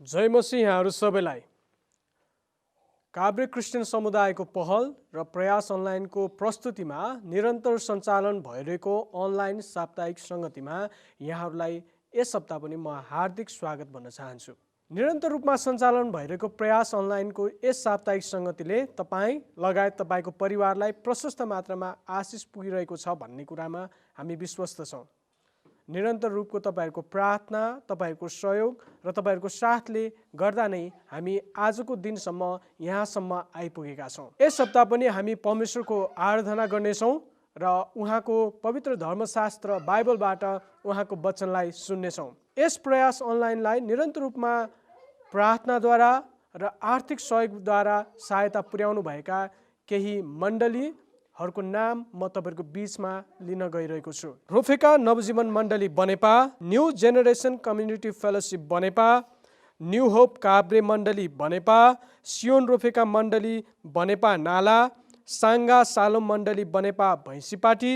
जय मसीह यहाँहरू सबैलाई। काभ्रे क्रिस्चियन समुदायको पहल र प्रयास अनलाइनको प्रस्तुतिमा निरन्तर सञ्चालन भइरहेको अनलाइन साप्ताहिक सङ्गतिमा यहाँहरूलाई यस हप्ता पनि म हार्दिक स्वागत भन्न चाहन्छु। निरन्तर रूपमा सञ्चालन भइरहेको प्रयास अनलाइनको यस साप्ताहिक सङ्गतिले तपाईँ लगायत तपाईँको परिवारलाई प्रशस्त मात्रामा आशिष पुगिरहेको छ भन्ने कुरामा हामी विश्वस्त छौँ। निरन्तर रूपको तपाईँहरूको प्रार्थना, तपाईँहरूको सहयोग र तपाईँहरूको साथले गर्दा नै हामी आजको दिनसम्म यहाँसम्म आइपुगेका छौँ। यस हप्ता पनि हामी परमेश्वरको आराधना गर्नेछौँ र उहाँको पवित्र धर्मशास्त्र बाइबलबाट उहाँको वचनलाई सुन्नेछौँ। यस प्रयास अनलाइनलाई निरन्तर रूपमा प्रार्थनाद्वारा र आर्थिक सहयोगद्वारा सहायता पुर्याउनु भएका केही मण्डलीहरूको नाम म तपाईँहरूको बीचमा लिन गइरहेको छु। रोफेका Navjeevan Mandali Banepa, new generation community fellowship Banepa, new hope Kavre Mandali Banepa, सियोन रोफेका मण्डली बनेपा नाला, साङ्गा सालोम मण्डली बनेपा भैँसीपाटी,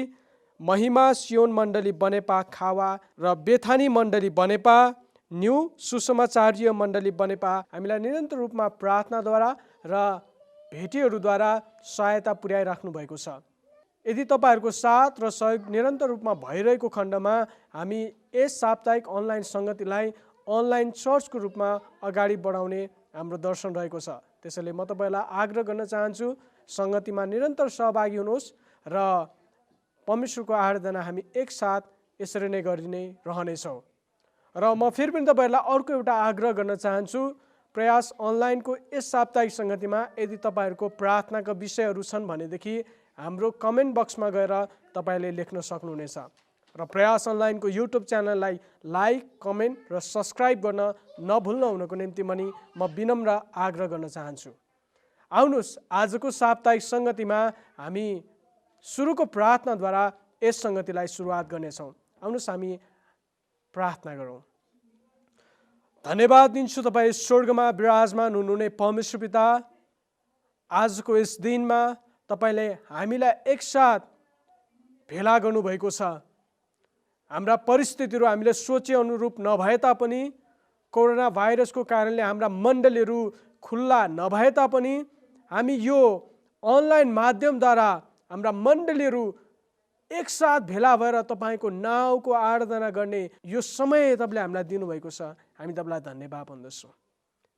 महिमा सियोन मण्डली बनेपा खावा र बेथानी मण्डली बनेपा, न्यू सुसमाचार्य मण्डली बनेपा हामीलाई निरन्तर रूपमा प्रार्थनाद्वारा र भेटीहरूद्वारा सहायता पुर्याइराख्नु भएको छ। यदि तपाईँहरूको साथ र सहयोग निरन्तर रूपमा भइरहेको खण्डमा हामी यस साप्ताहिक अनलाइन सङ्गतिलाई अनलाइन चर्चको रूपमा अगाडि बढाउने हाम्रो दर्शन रहेको छ। त्यसैले म तपाईँलाई आग्रह गर्न चाहन्छु, सङ्गतिमा निरन्तर सहभागी हुनुहोस् र परमेश्वरको आराधना हामी एकसाथ यसरी नै गरि नै रहनेछौँ। र म फेरि पनि तपाईँहरूलाई अर्को एउटा आग्रह गर्न चाहन्छु, प्रयास अनलाइनको यस साप्ताहिक सङ्गतिमा यदि तपाईँहरूको प्रार्थनाका विषयहरू छन् भनेदेखि हाम्रो कमेन्ट बक्समा गएर तपाईँले लेख्न सक्नुहुनेछ र प्रयास अनलाइनको युट्युब च्यानललाई लाइक, कमेन्ट र सब्सक्राइब गर्न नभुल्नु हुनको निम्ति पनि म विनम्र आग्रह गर्न चाहन्छु। आउनुहोस्, आजको साप्ताहिक सङ्गतिमा हामी सुरुको प्रार्थनाद्वारा यस सङ्गतिलाई सुरुवात गर्नेछौँ। आउनुहोस् हामी प्रार्थना गरौँ। धन्यवाद दिन्छु तपाईँ स्वर्गमा विराजमान हुनुहुने परमेश्वर पिता, आजको यस दिनमा तपाईँले हामीलाई एकसाथ भेला गर्नुभएको छ। हाम्रा परिस्थितिहरू हामीले सोचे अनुरूप नभए तापनि, कोरोना भाइरसको कारणले हाम्रा मण्डलीहरू खुल्ला नभए तापनि हामी यो अनलाइन माध्यमद्वारा हाम्रा मण्डलीहरू एकसाथ भेला भएर तपाईँको नाउँको आराधना गर्ने यो समय तपाईँले हामीलाई दिनुभएको छ। हामी तपाईँलाई धन्यवाद भन्दछौँ।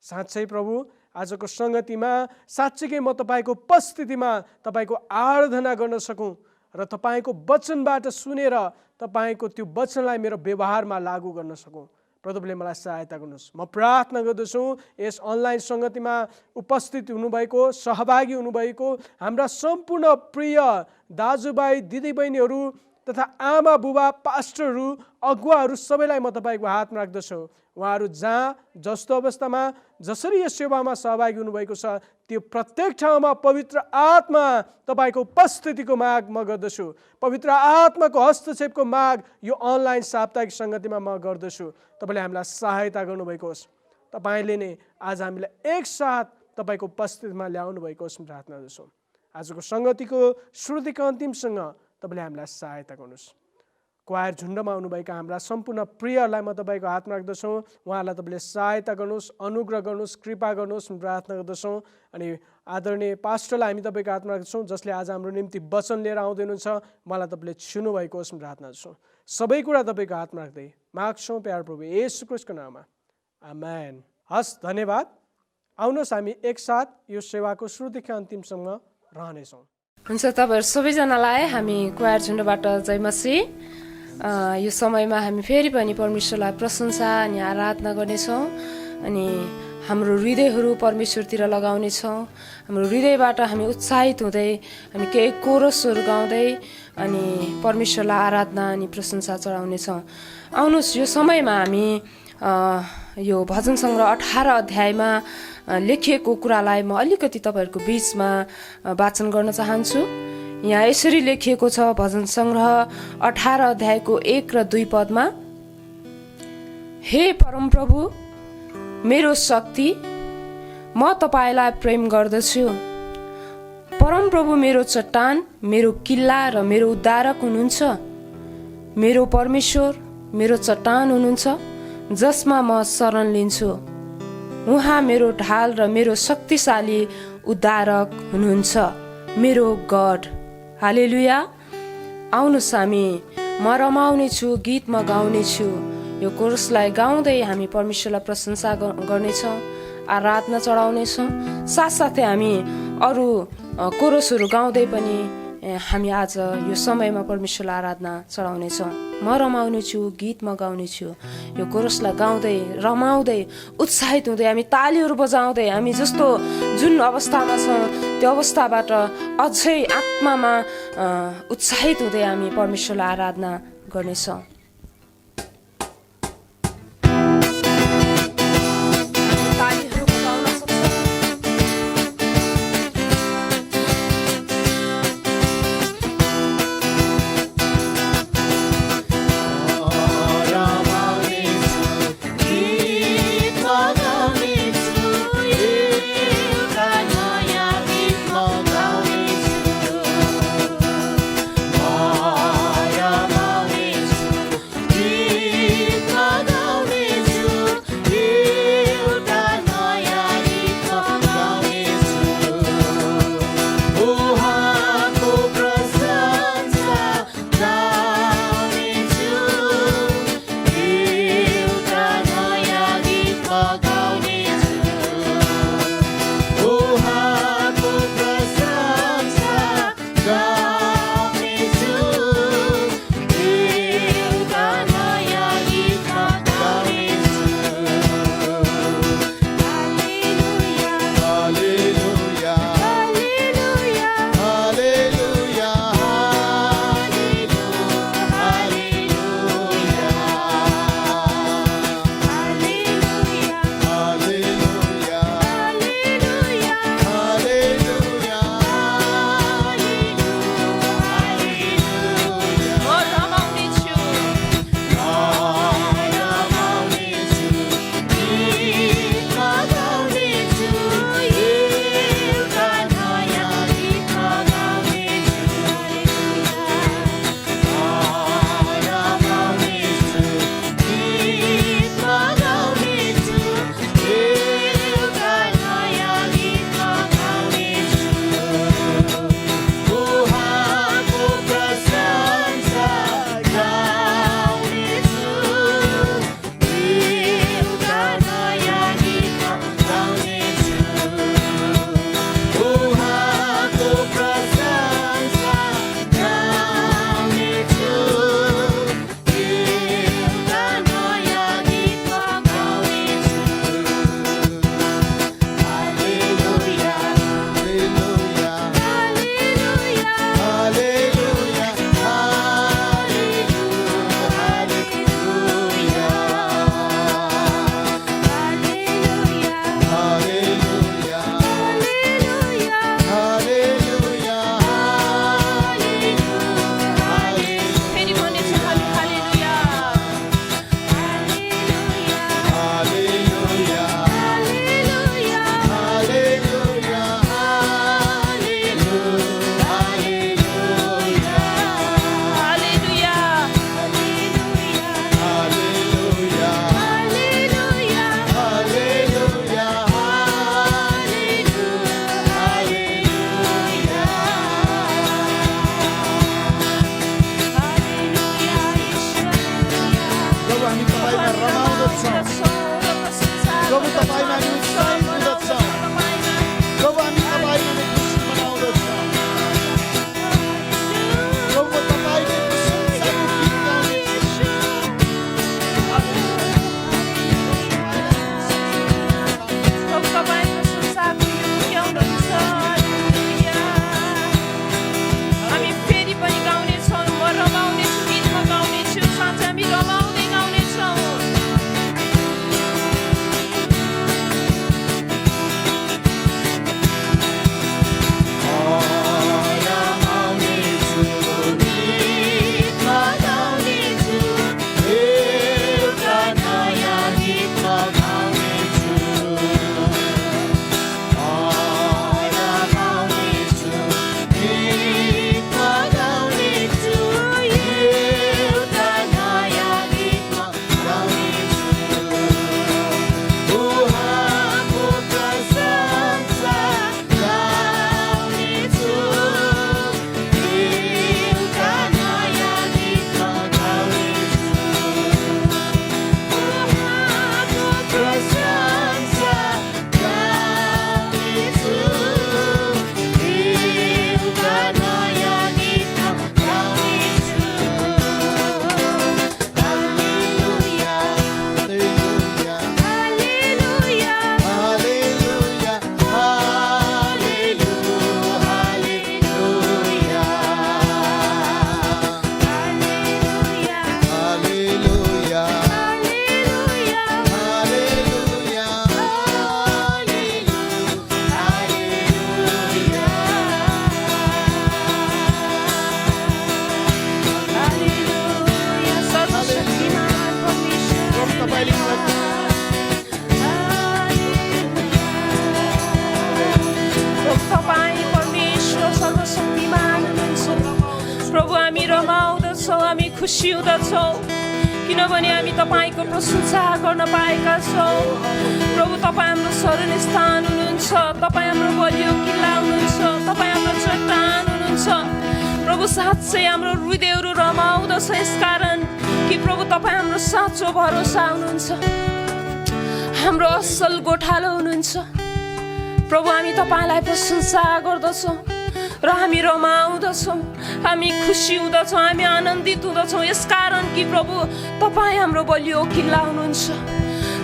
साँच्चै प्रभु, आजको सङ्गतिमा साँच्चै म तपाईँको उपस्थितिमा तपाईँको आराधना गर्न सकौँ र तपाईँको वचनबाट सुनेर तपाईँको त्यो वचनलाई मेरो व्यवहारमा लागू गर्न सकौँ। प्रभुले मलाई सहायता गर्नुहोस्। म प्रार्थना गर्दछु यस अनलाइन सङ्गतिमा उपस्थित हुनुभएको, सहभागी हुनुभएको हाम्रा सम्पूर्ण प्रिय दाजुभाइ, दिदीबहिनीहरू तथा आमा बुबा, पास्टरहरू, अगुवाहरू सबैलाई म तपाईँको हातमा राख्दछु। उहाँहरू जहाँ जस्तो अवस्थामा जसरी यस सेवामा सहभागी हुनुभएको छ त्यो प्रत्येक ठाउँमा पवित्र आत्मा तपाईँको उपस्थितिको माग म गर्दछु। पवित्र आत्माको हस्तक्षेपको माग यो अनलाइन साप्ताहिक सङ्गतिमा म गर्दछु। तपाईँले हामीलाई सहायता गर्नुभएको होस्। तपाईँले नै आज हामीलाई एकसाथ तपाईँको उपस्थितिमा ल्याउनु भएको होस् प्रार्थना गर्दछौँ। आजको सङ्गतिको श्रुतिको अन्तिमसँग तपाईँले हामीलाई सहायता गर्नुहोस्। क्वायर झुन्डमा आउनुभएका हाम्रा सम्पूर्ण प्रियहरूलाई म तपाईँको हातमा राख्दछौँ। उहाँहरूलाई तपाईँले सहायता गर्नुहोस्, अनुग्रह गर्नुहोस्, कृपा गर्नुहोस् प्रार्थना गर्दछौँ। अनि आदरणीय पास्टरलाई हामी तपाईँको हातमा राख्दछौँ, जसले आज हाम्रो निम्ति वचन लिएर आउँदै हुनुहुन्छ। मलाई तपाईँले छुनु भएको होस् प्रार्थना गर्दछौँ। सबै कुरा तपाईँको हातमा राख्दै माग्छौँ प्यार प्रभु येशू ख्रीष्टको नाममा, आमेन। हस्, धन्यवाद। आउनुहोस् हामी एकसाथ यो सेवाको श्रुतिका अन्तिमसँग रहनेछौँ। हुन्छ, तपाईँहरू सबैजनालाई हामी क्वायर झुन्डबाट जय मसीह। यो समयमा हामी फेरि पनि परमेश्वरलाई प्रशंसा अनि आराधना गर्नेछौँ अनि हाम्रो हृदयहरू परमेश्वरतिर लगाउनेछौँ। हाम्रो हृदयबाट हामी उत्साहित हुँदै हामी केही कोरसहरू गाउँदै अनि परमेश्वरलाई आराधना अनि प्रशंसा चढाउनेछौँ। आउनुहोस्, यो समयमा हामी यो भजन सङ्ग्रह 18 अध्यायमा लेखिएको कुरालाई म अलिकति तपाईँहरूको बिचमा वाचन गर्न चाहन्छु। यहाँ यसरी लेखिएको छ, भजन सङ्ग्रह 18 अध्यायको 1 र 2 पदमा, हे परमप्रभु मेरो शक्ति, म तपाईँलाई प्रेम गर्दछु। परमप्रभु मेरो चट्टान, मेरो किल्ला र मेरो उद्धारक हुनुहुन्छ। मेरो परमेश्वर मेरो चट्टान हुनुहुन्छ, जसमा म शरण लिन्छु। उहाँ मेरो ढाल र मेरो शक्तिशाली उद्धारक हुनुहुन्छ, मेरो गड। हालेलुया। आउनुहोस् हामी म रमाउने छु, गीत म गाउने छु। यो कोरसलाई गाउँदै हामी परमेश्वरलाई प्रशंसा गर्नेछौँ, आराधना चढाउनेछौँ। साथसाथै हामी अरू कोरसहरू गाउँदै पनि हामी आज यो समयमा परमेश्वरलाई आराधना चढाउनेछौँ। म रमाउने छु, गीत म गाउने छु। यो कोरसलाई गाउँदै रमाउँदै उत्साहित हुँदै हामी तालीहरू बजाउँदै हामी जस्तो जुन अवस्थामा छौँ त्यो अवस्थाबाट अझै आत्मामा उत्साहित हुँदै हामी परमेश्वरलाई आराधना गर्नेछौँ। खुसी हुँदछौँ किनभने हामी तपाईको प्रशंसा गर्न पाएका छौँ। प्रभु तपाईँ हाम्रो शरण स्थान हुनुहुन्छ, तपाईँ हाम्रो बलियो किल्ला हुनुहुन्छ, तपाईँ हाम्रो चट्टान हुनुहुन्छ। प्रभु साँच्चै हाम्रो हृदयहरू रमाउँदछ यसकारण कि प्रभु तपाईँ हाम्रो साँचो भरोसा हुनुहुन्छ, हाम्रो असल गोठालो हुनुहुन्छ। प्रभु हामी तपाईँलाई प्रशंसा गर्दछौँ र हामी रमाउँदछौँ, हामी खुसी हुँदछौँ, हामी आनन्दित हुँदछौँ यसकारण कि प्रभु तपाईँ हाम्रो बलियो किल्ला हुनुहुन्छ,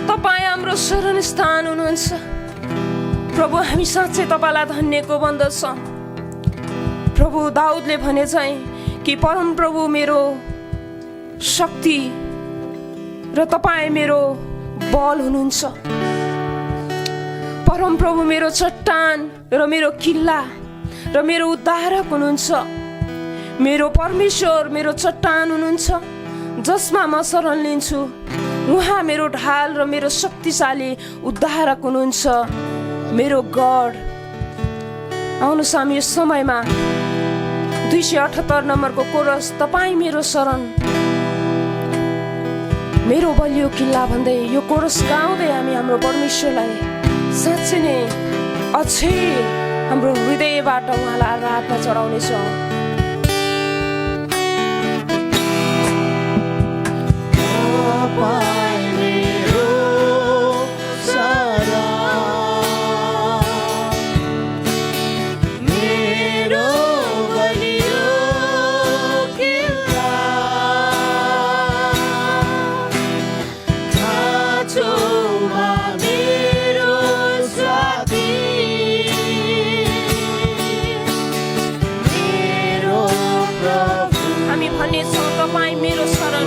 तपाईँ हाम्रो शरण स्थान हुनुहुन्छ। प्रभु हामी साँच्चै तपाईँलाई धन्यको भन्दछौँ। प्रभु दाउदले भने चाहिँ कि परम प्रभु मेरो शक्ति र तपाईँ मेरो बल हुनुहुन्छ। परम प्रभु मेरो चट्टान र मेरो किल्ला र मेरो उद्धारक हुनुहुन्छ। मेरो परमेश्वर मेरो चट्टान हुनुहुन्छ जसमा म शरण लिन्छु। उहाँ मेरो ढाल र मेरो शक्तिशाली उद्धारक हुनुहुन्छ, मेरो गढ। आउनुहोस् हामी यस समयमा 278 नम्बरको कोरस तपाईँ मेरो शरण मेरो बलियो किल्ला भन्दै यो कोरस गाउँदै हामी हाम्रो परमेश्वरलाई साँच्चै नै अझै हाम्रो हृदयबाट उहाँलाई आराधना चढाउनेछौँ। हामी भन्नेछौँ तपाईँ मेरो शरण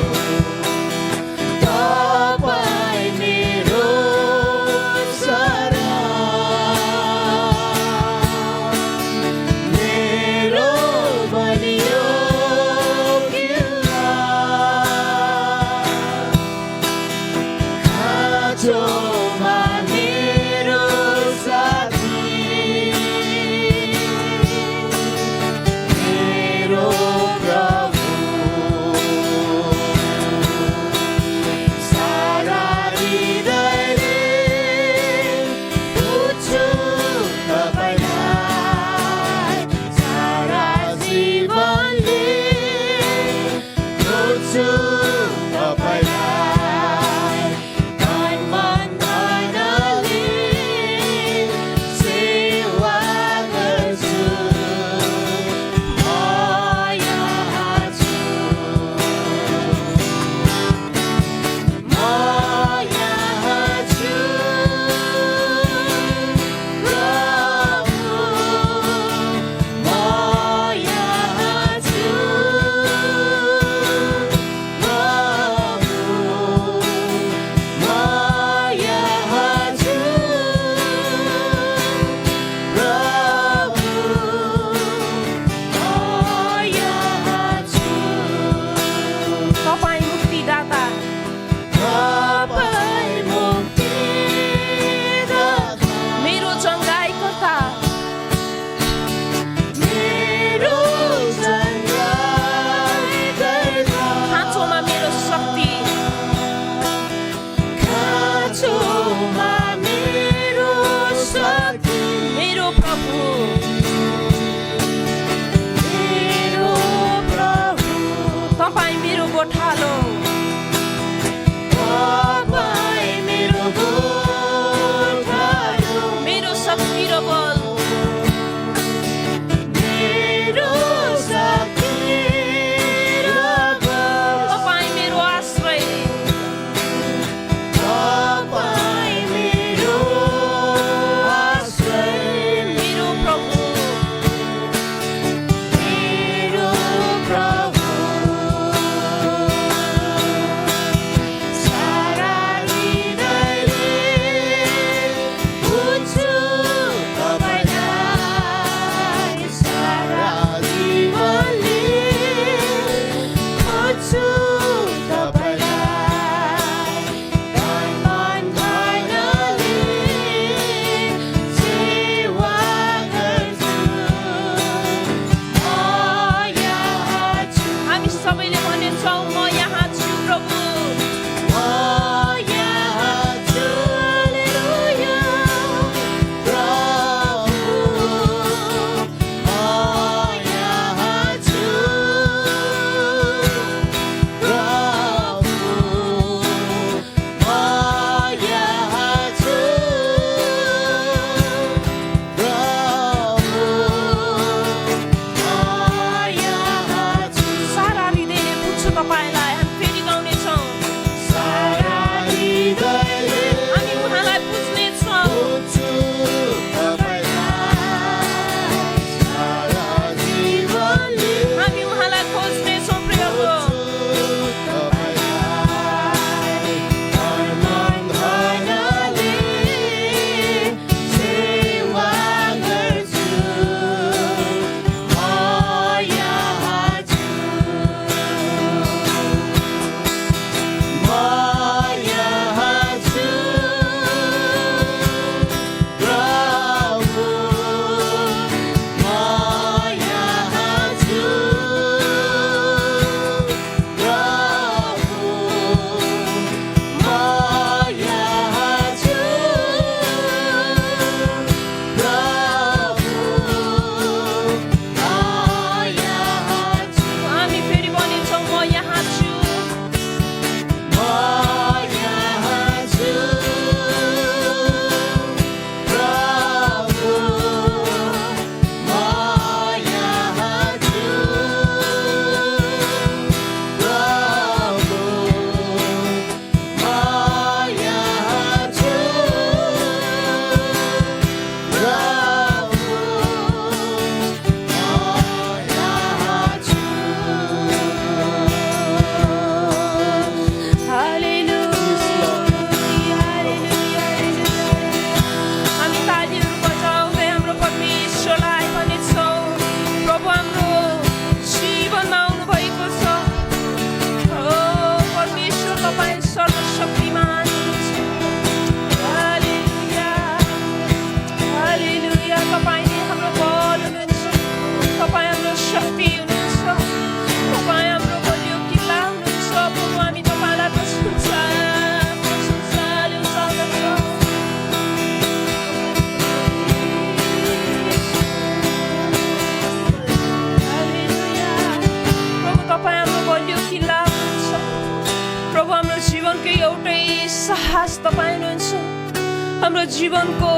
जीवनको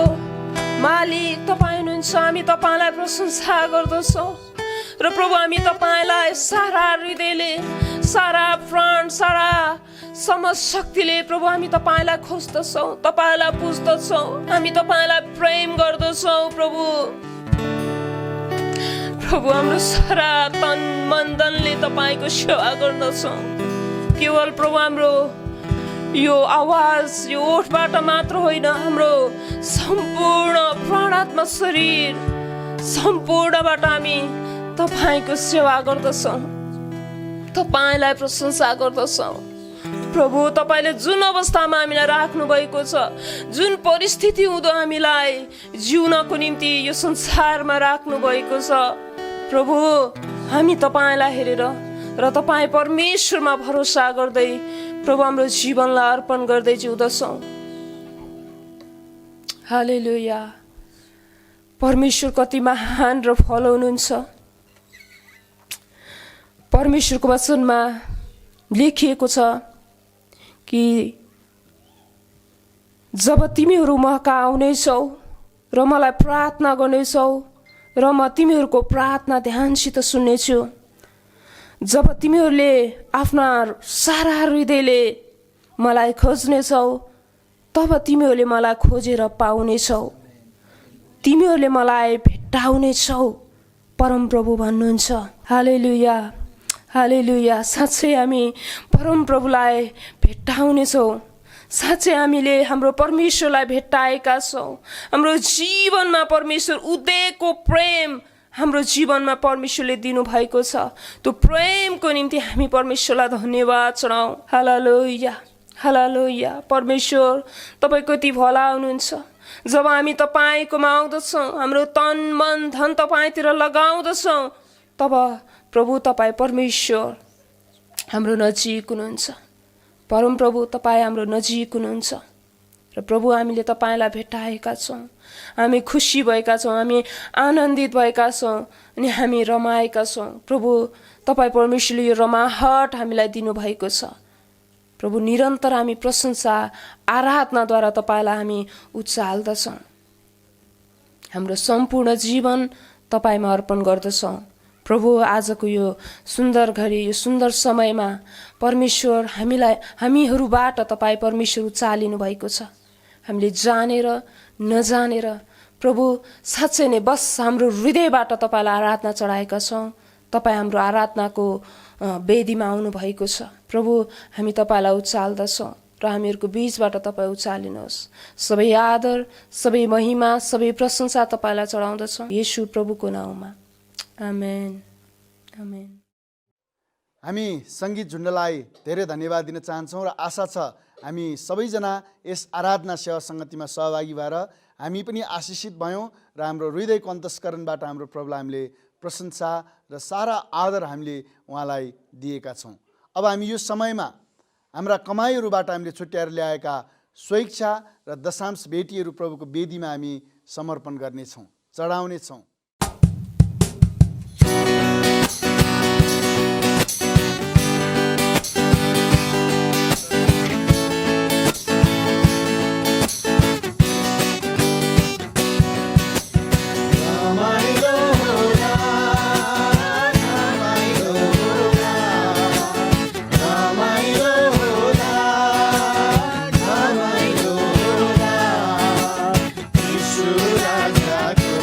मालिक तपाईँ हुनुहुन्छ। हामी तपाईँलाई प्रशंसा गर्दछौँ र प्रभु हामी तपाईँलाई सारा हृदयले, सारा प्राण, सारा समशक्तिले प्रभु हामी तपाईँलाई खोज्दछौँ, तपाईँलाई पुज्दछौँ, हामी तपाईँलाई प्रेम गर्दछौँ। प्रभु हाम्रो सारा तन मन धनले तपाईँको सेवा गर्दछौँ। केवल प्रभु हाम्रो यो आवाज यो ओठबाट मात्र होइन, हाम्रो सम्पूर्ण प्राणात्मा शरीर सम्पूर्णबाट हामी तपाईँको सेवा गर्दछौँ, तपाईँलाई प्रशंसा गर्दछौँ। प्रभु तपाईँले जुन अवस्थामा हामीलाई राख्नु भएको छ, जुन परिस्थिति हुँदो हामीलाई जिउनको निम्ति यो संसारमा राख्नु भएको छ, प्रभु हामी तपाईँलाई हेरेर र तपाईँ परमेश्वरमा भरोसा गर्दै प्रभु हाम्रो जीवनलाई अर्पण गर्दै जिउँदछौँ। हालेलुया। परमेश्वर कति महान र फल हुनुहुन्छ। परमेश्वरको वचनमा लेखिएको छ कि जब तिमीहरू मकहाँ आउनेछौ र मलाई प्रार्थना गर्नेछौ र म तिमीहरूको प्रार्थना ध्यानसित सुन्नेछु, जब तिमीहरूले आफ्ना सारा हृदयले मलाई खोज्नेछौ तब तिमीहरूले मलाई खोजेर पाउनेछौ, तिमीहरूले मलाई भेट्टाउनेछौ, परमप्रभु भन्नुहुन्छ। हालेलुया, हालेलुया। साँच्चै हामी परमप्रभुलाई भेट्टाउनेछौँ। साँच्चै हामीले हाम्रो परमेश्वरलाई भेट्टाएका छौँ। हाम्रो जीवनमा परमेश्वर उदयको प्रेम हाम्रो जीवनमा परमेश्वरले दिनुभएको छ। त्यो प्रेमको निम्ति हामी परमेश्वरलाई धन्यवाद चढाउँ। हालेलुया, हालेलुया। परमेश्वर तपाईँ कति भला हुनुहुन्छ। जब हामी तपाईँकोमा आउँदछौँ, हाम्रो तन मन धन तपाईँतिर लगाउँदछौँ, तब प्रभु तपाईँ परमेश्वर हाम्रो नजिक हुनुहुन्छ। परमप्रभु तपाईँ हाम्रो नजिक हुनुहुन्छ र प्रभु हामीले तपाईँलाई भेटाएका छौँ। हामी खुसी भएका छौँ, हामी आनन्दित भएका छौँ अनि हामी रमाएका छौँ। प्रभु तपाईँ परमेश्वरले यो रमाहट हामीलाई दिनुभएको छ। प्रभु निरन्तर हामी प्रशंसा आराधनाद्वारा तपाईँलाई हामी उचाल्दछौँ। हाम्रो सम्पूर्ण जीवन तपाईँमा अर्पण गर्दछौँ। प्रभु आजको यो सुन्दर घडी, यो सुन्दर समयमा परमेश्वर हामीहरूबाट तपाईँ परमेश्वर उचालिनु भएको छ। हामीले जानेर नजानेर प्रभु साँच्चै नै बस हाम्रो हृदयबाट तपाईँलाई आराधना चढाएका छौँ। तपाईँ हाम्रो आराधनाको वेदीमा आउनु भएको छ। प्रभु हामी तपाईँलाई उचाल्दछौँ र हामीहरूको बीचबाट तपाईँ उचालिनुहोस्। सबै आदर, सबै महिमा, सबै प्रशंसा तपाईँलाई चढाउँदछौँ येशू प्रभुको नाउँमा। आमेन, आमेन। हामी सङ्गीत झुन्डलाई धेरै धन्यवाद दिन चाहन्छौँ र आशा छ हामी सबैजना यस आराधना सेवा सङ्गतिमा सहभागी भएर हामी पनि आशिषित भयौँ र हाम्रो हृदयको अन्तस्करणबाट हाम्रो प्रभुलाई हामीले प्रशंसा र सारा आदर हामीले उहाँलाई दिएका छौँ। अब हामी यो समयमा हाम्रा कमाइहरूबाट हामीले छुट्याएर ल्याएका स्वेच्छा र दशांश भेटीहरू प्रभुको वेदीमा हामी समर्पण गर्नेछौँ, चढाउनेछौँ। Raja ko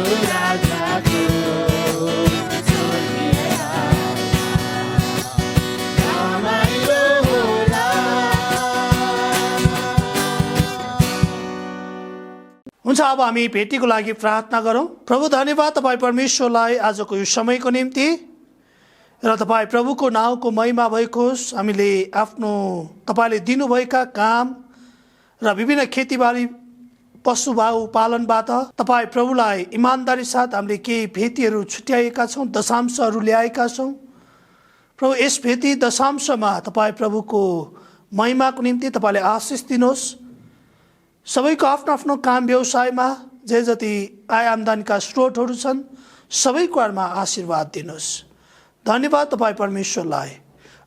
राजाको स्वर्गीय राजा रमाइलो होला। हुन्छ, अब हामी भेटीको लागि प्रार्थना गरौँ। प्रभु धन्यवाद तपाईँ परमेश्वरलाई आजको यो समयको निम्ति, र तपाईँ प्रभुको नाउँको महिमा भएको होस्। हामीले आफ्नो तपाईँले दिनुभएका काम र विभिन्न खेतीबारी पशुभाउ पालनबाट तपाईँ प्रभुलाई इमान्दारी साथ हामीले केही भेटीहरू छुट्याएका छौँ, दशांशहरू ल्याएका छौँ। प्रभु यस भेटी दशांशमा तपाईँ प्रभुको महिमाको निम्ति तपाईँले आशिष दिनुहोस्। सबैको आफ्नो आफ्नो काम व्यवसायमा जे जति आय आम्दानीका स्रोतहरू छन् सबै कुरामा आशीर्वाद दिनुहोस्। धन्यवाद तपाईँ परमेश्वरलाई,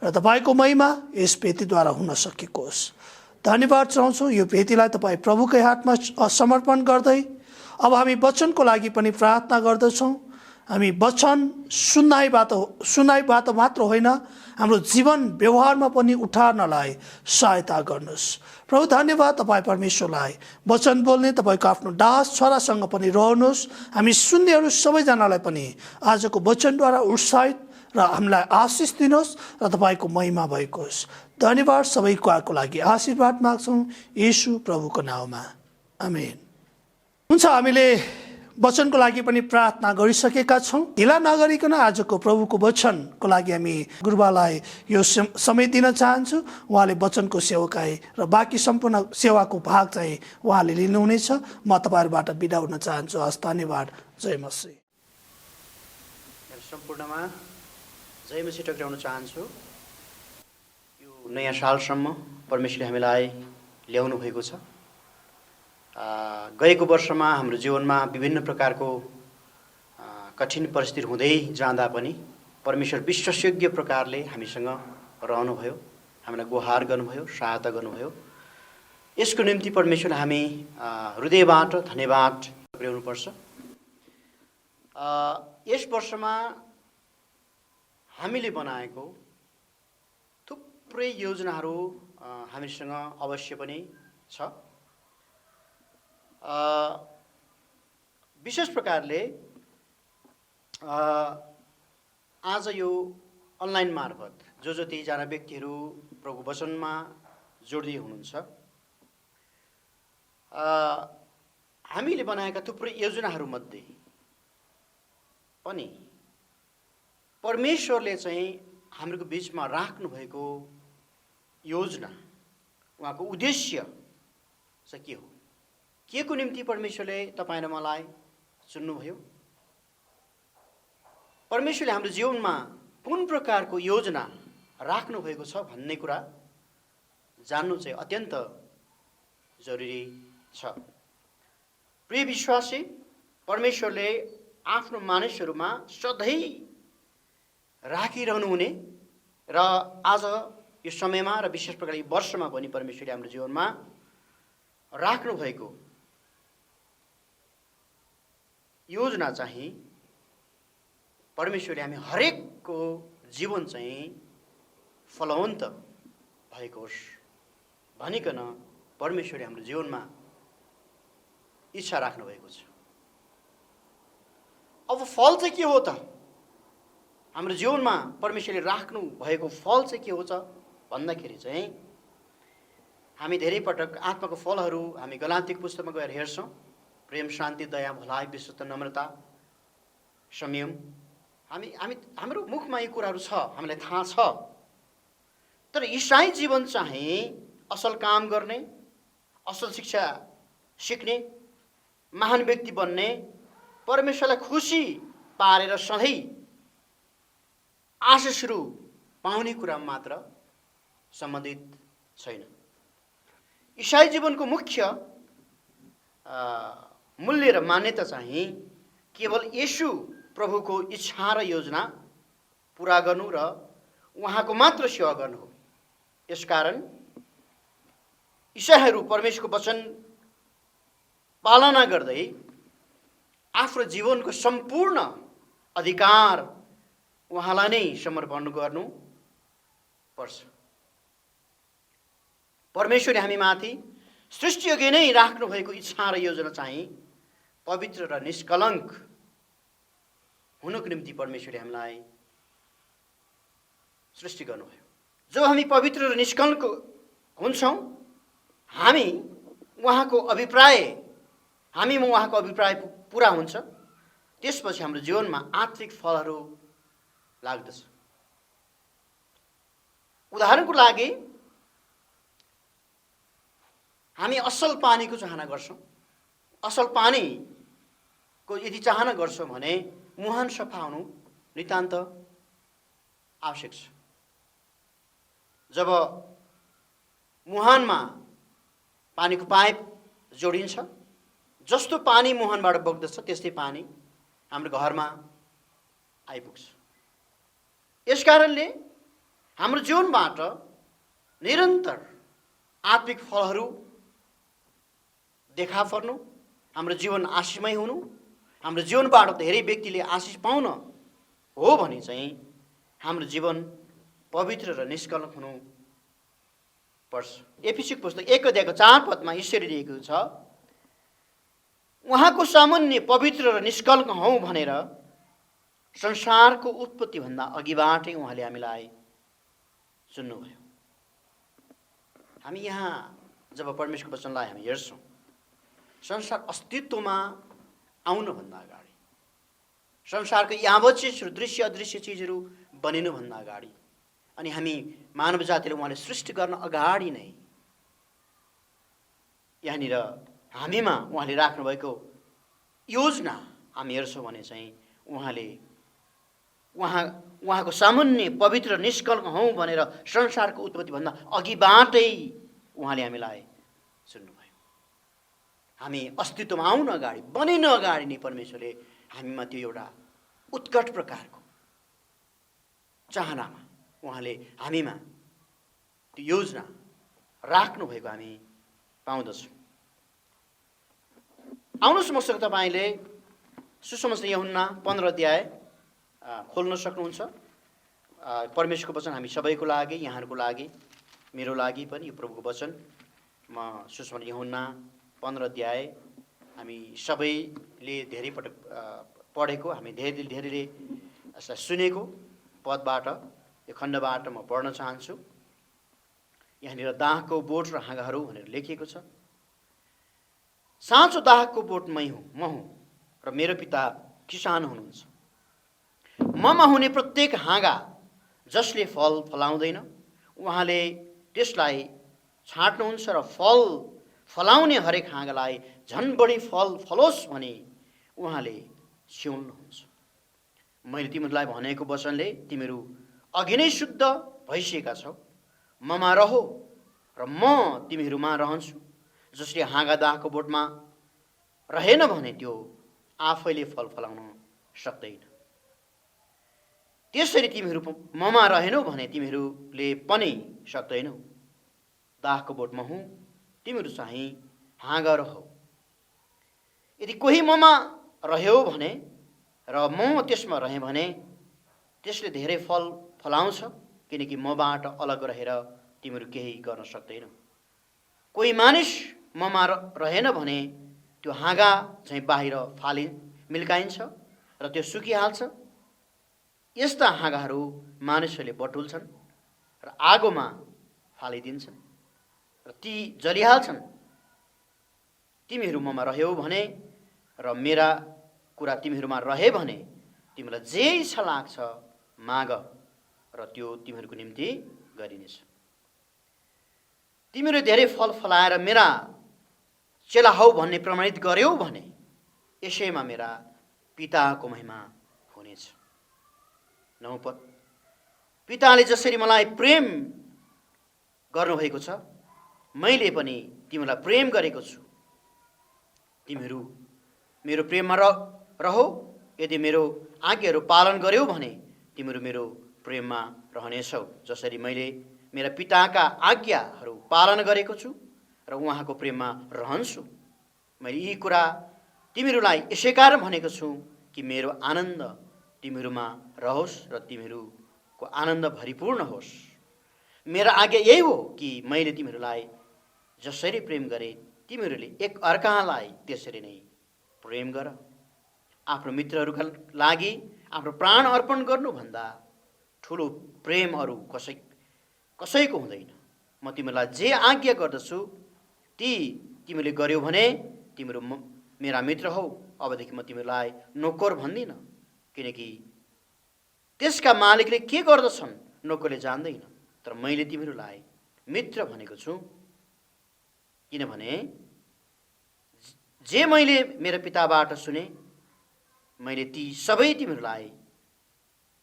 र तपाईँको महिमा यस भेटीद्वारा हुन सकेको होस्। धन्यवाद चाहन्छौँ। यो भेटीलाई तपाईँ प्रभुकै हातमा समर्पण गर्दै अब हामी वचनको लागि पनि प्रार्थना गर्दछौँ। हामी वचन सुनाइबाट मात्र होइन, हाम्रो जीवन व्यवहारमा पनि उठार्नलाई सहायता गर्नुहोस्। प्रभु धन्यवाद तपाईँ परमेश्वरलाई। वचन बोल्ने तपाईँको आफ्नो दास छोरासँग पनि रहनुहोस्। हामी सुन्नेहरू सबैजनालाई पनि आजको वचनद्वारा उत्साहित र हामीलाई आशिष दिनुहोस् र तपाईँको महिमा भएको होस्। धन्यवाद सबै कुराको लागि आशीर्वाद माग्छौँ येशू प्रभुको नाउँमा, आमेन। हुन्छ, हामीले वचनको लागि पनि प्रार्थना गरिसकेका छौँ। ढिला नगरिकन आजको प्रभुको वचनको लागि हामी गुरुबालाई यो समय दिन चाहन्छु। उहाँले वचनको सेवकाई र बाँकी सम्पूर्ण सेवाको भाग चाहिँ उहाँले लिनुहुनेछ। म तपाईँहरूबाट बिदा हुन चाहन्छु। हस्, धन्यवाद। जय मसीह। सम्पूर्णमा जय मसीह टक्राउन चाहन्छु। यो नयाँ सालसम्म परमेश्वरले हामीलाई ल्याउनु भएको छ। गएको वर्षमा हाम्रो जीवनमा विभिन्न प्रकारको कठिन परिस्थिति हुँदै जाँदा पनि परमेश्वर विश्वासयोग्य प्रकारले हामीसँग रहनुभयो, हामीलाई गुहार गर्नुभयो, सहायता गर्नुभयो। यसको निम्ति परमेश्वरलाई हामी हृदयबाट धन्यवाद पुर्याउनुपर्छ। यस वर्षमा हामीले बनाएको थुप्रै योजनाहरू हामीसँग अवश्य पनि छ। विशेष प्रकारले आज यो अनलाइन मार्फत जो जतिजना व्यक्तिहरू प्रभु वचनमा जोडिदिए हुनुहुन्छ, हामीले बनाएका थुप्रै योजनाहरूमध्ये पनि परमेश्वरले चाहिँ हाम्रो बिचमा राख्नु भएको योजना, उहाँको उद्देश्य चाहिँ के हो, के को निम्ति परमेश्वरले तपाईँ र मलाई चुन्नुभयो, परमेश्वरले हाम्रो जीवनमा कुन प्रकारको योजना राख्नु भएको छ भन्ने कुरा जान्नु चाहिँ अत्यन्त जरुरी छ। प्रिय विश्वासी, परमेश्वरले आफ्नो मानिसहरूमा सधैँ राखिरहनु हुने र आज यो समयमा र विशेष प्रकारले वर्षमा पनि परमेश्वरले हाम्रो जीवनमा राख्नु भएको योजना चाहिँ परमेश्वरले हामी हरेकको जीवन चाहिँ फलवन्त भएको होस् भनिकन परमेश्वरले हाम्रो जीवनमा इच्छा राख्नु भएको छ। अब फल चाहिँ के हो त? हाम्रो जीवनमा परमेश्वरले राख्नु भएको फल चाहिँ के हो त भन्दाखेरि चाहिँ हामी धेरै पटक आत्माको फलहरू हामी गलातीको पुस्तकमा गएर हेर्छौँ। प्रेम, शान्ति, दया, भलाइ, विश्वस्त, नम्रता, संयम। हाम्रो मुखमा यी कुराहरू छ, हामीलाई थाहा छ। तर ईसाई जीवन चाहिँ असल काम गर्ने, असल शिक्षा सिक्ने, महान व्यक्ति बन्ने, परमेश्वरलाई खुसी पारेर सधैँ आशिषहरू पाउने कुरा मात्र सम्बन्धित छैन। ईसाई जीवनको मुख्य मूल्य र मान्यता चाहिँ केवल येशू प्रभुको इच्छा र योजना पुरा गर्नु र उहाँको मात्र सेवा गर्नु हो। यसकारण ईसाईहरू परमेश्वरको वचन पालना गर्दै आफ्नो जीवनको सम्पूर्ण अधिकार उहाँलाई नै समर्पण गर्नु पर्छ। परमेश्वरले हामीमाथि सृष्टिअघि नै राख्नु भएको इच्छा र योजना चाहिँ पवित्र र निष्कलङ्क हुनुको निम्ति परमेश्वरले हामीलाई सृष्टि गर्नुभयो। जब हामी पवित्र र निष्कलङ्क हुन्छौँ, हामी उहाँको अभिप्राय पुरा हुन्छ। त्यसपछि हाम्रो जीवनमा आत्मिक फलहरू लाग्दछ। उदाहरणको लागि हामी असल पानीको चाहना गर्छौँ। असल पानीको यदि चाहना गर्छौँ भने मुहान सफा हुनु नितान्त आवश्यक छ। जब मुहानमा पानीको पाइप जोडिन्छ, जस्तो पानी मुहानबाट बग्दछ त्यस्तै पानी हाम्रो घरमा आइपुग्छ। यसकारणले हाम्रो जीवनबाट निरन्तर आत्मिक फलहरू देखा पर्नु, हाम्रो जीवन आशिषमय हुनु, हाम्रो जीवनबाट धेरै व्यक्तिले आशिष पाउन हो भने चाहिँ हाम्रो जीवन पवित्र र निष्कलङ्क हुनु पर्छ। एफिसीको पुस्तक 1:4 यसरी दिएको छ, उहाँको सामान्य पवित्र र निष्कलङ्क हौँ भनेर संसारको उत्पत्तिभन्दा अघिबाटै उहाँले हामीलाई चुन्नुभयो। हामी यहाँ जब परमेश्वरको वचनलाई हामी हेर्छौँ, संसार अस्तित्वमा आउनुभन्दा अगाडि, संसारको यावत दृश्य अदृश्य चिजहरू बनिनुभन्दा अगाडि, अनि हामी मानव जातिले उहाँले सृष्टि गर्न अगाडि नै यहाँनिर हामीमा उहाँले राख्नुभएको योजना हामी हेर्छौँ भने चाहिँ उहाँको सामान्य पवित्र निष्कलङ्क हौँ भनेर संसारको उत्पत्तिभन्दा अघिबाटै उहाँले हामीलाई चुन्नुभयो। हामी अस्तित्वमा आउन अगाडि, बनिन अगाडि नै परमेश्वरले हामीमा त्यो एउटा उत्कट प्रकारको चाहनामा उहाँले हामीमा त्यो योजना राख्नुभएको हामी पाउँदछौँ। आउनुहोस् मसँग तपाईँले सुसमाचार यूहन्ना 15 अध्याय खोल्न सक्नुहुन्छ। परमेश्वरको वचन हामी सबैको लागि, यहाँहरूको लागि, मेरो लागि पनि यो प्रभुको वचन। म सुसमाचार यूहन्ना 15 अध्याय हामी सबैले धेरै पटक पढेको, हामी धेरैले सुनेको पदबाट, यो खण्डबाट म पढ्न चाहन्छु। यहाँनिर दाहको बोट र हाँगाहरू भनेर लेखिएको छ। साँचो दाहको बोट म हुँ र मेरो पिता किसान हुनुहुन्छ। ममा हुने प्रत्येक हाँगा जसले फल फलाउँदैन, उहाँले त्यसलाई छाट्नुहुन्छ र फल फलाउने हरेक हाँगालाई झन् बढी फल फलोस् भने उहाँले छ्याउनुहुन्छ। मैले तिमीहरूलाई भनेको वचनले तिमीहरू अघि नै शुद्ध भइसकेका छौ। ममा रहो र म तिमीहरूमा रहन्छु। जसले हाँगा दाहको बोटमा रहेन भने त्यो आफैले फल फलाउन सक्दैन। त्यसरी तिमीहरू ममा रहेनौ भने तिमीहरूले पनि सक्दैनौ। दाहको बोटमा हुँ, तिमीहरू चाहिँ हाँगा रहो। यदि कोही ममा रह्यो भने र म त्यसमा रहेँ भने त्यसले धेरै फल फलाउँछ, किनकि मबाट अलग रहेर तिमीहरू केही गर्न सक्दैनौ। कोही मानिस ममा रहेन भने त्यो हाँगा चाहिँ बाहिर मिल्काइन्छ र त्यो सुकिहाल्छ। यस्ता हाँगाहरू मानिसहरूले बटुल्छन् र आगोमा फालिदिन्छन् र ती जलिहाल्छन्। तिमीहरू ममा रह्यौ भने र मेरा कुरा तिमीहरूमा रहे भने तिमीलाई जे इच्छा लाग्छ माग र त्यो तिमीहरूको निम्ति गरिनेछ। तिमीहरू धेरै फल फलाएर मेरा चेला हौ भन्ने प्रमाणित गर्यौ भने यसैमा मेरा पिताको महिमा हुनेछ। 9 पद, पिताले जसरी मलाई प्रेम गर्नुभएको छ, मैले पनि तिमीलाई प्रेम गरेको छु। तिमीहरू मेरो प्रेममा रहो। यदि मेरो आज्ञाहरू पालन गर्यौ भने तिमीहरू मेरो प्रेममा रहनेछौ, जसरी मैले मेरा पिताका आज्ञाहरू पालन गरेको छु र उहाँको प्रेममा रहन्छु। मैले यी कुरा तिमीहरूलाई यसै कारण भनेको छु कि मेरो आनन्द तिमीहरूमा रहोस् र तिमीहरूको आनन्द भरिपूर्ण होस्। मेरो आज्ञा यही हो कि मैले तिमीहरूलाई जसरी प्रेम गरेँ तिमीहरूले एक अर्कालाई त्यसरी नै प्रेम गर। आफ्नो मित्रहरूका लागि आफ्नो प्राण अर्पण गर्नुभन्दा ठुलो प्रेम अरू कसैको हुँदैन। म तिमीलाई जे आज्ञा गर्दछु ती तिमीले गर्यौ भने तिम्रो मेरा मित्र हौ। अबदेखि म तिमीलाई नोकर भन्दिनँ, किनकि त्यसका मालिकले के गर्दछन् नोकरले जान्दैन। तर मैले तिमीहरूलाई मित्र भनेको छु, किनभने जे मैले मेरो पिताबाट सुने मैले ती सबै तिमीहरूलाई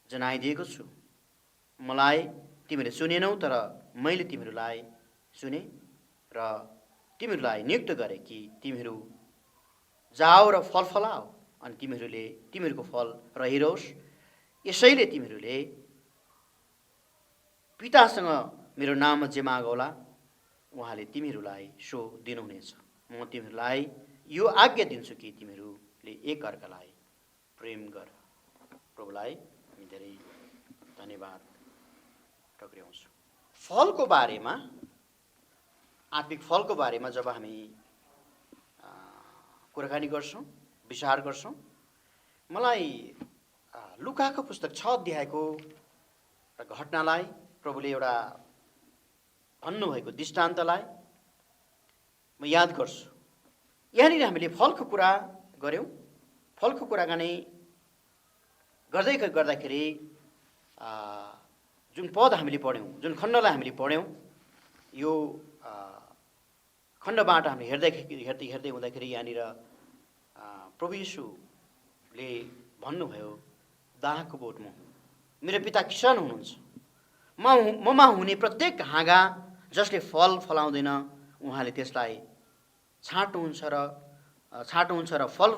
जनाइदिएको छु। मलाई तिमीले सुनेनौ, तर मैले तिमीहरूलाई सुने र तिमीहरूलाई नियुक्त गरे कि तिमीहरू जाओ र फल फलाओ अनि तिमीहरूको फल रहिरहोस्। यसैले तिमीहरूले पितासँग मेरो नाममा जे मागौला उहाँले तिमीहरूलाई सो दिनुहुनेछ। म तिमीहरूलाई यो आज्ञा दिन्छु कि तिमीहरूले एकअर्कालाई प्रेम गर। प्रभुलाई हामी धेरै धन्यवाद टक्र्याउँछौँ। फलको बारेमा, आत्मिक फलको बारेमा जब हामी कुराकानी गर्छौँ, विचार गर्छौँ, मलाई लुकाको पुस्तक 6 अध्यायको घटनालाई, प्रभुले एउटा भन्नुभएको दृष्टान्तलाई म याद गर्छु। यहाँनिर हामीले फलको कुरा गऱ्यौँ। फलको कुराकानी गर्दाखेरि जुन पद हामीले पढ्यौँ, जुन खण्डलाई हामीले पढ्यौँ, यो खण्डबाट हामीले हेर्दै हुँदाखेरि यहाँनिर प्रभु येशूले भन्नुभयो, दाहको बोट म हुँ, मेरो पिता किसान हुनुहुन्छ। ममा हुने प्रत्येक हाँगा जसले फल फलाउँदैन उहाँले त्यसलाई छाट्नुहुन्छ र फल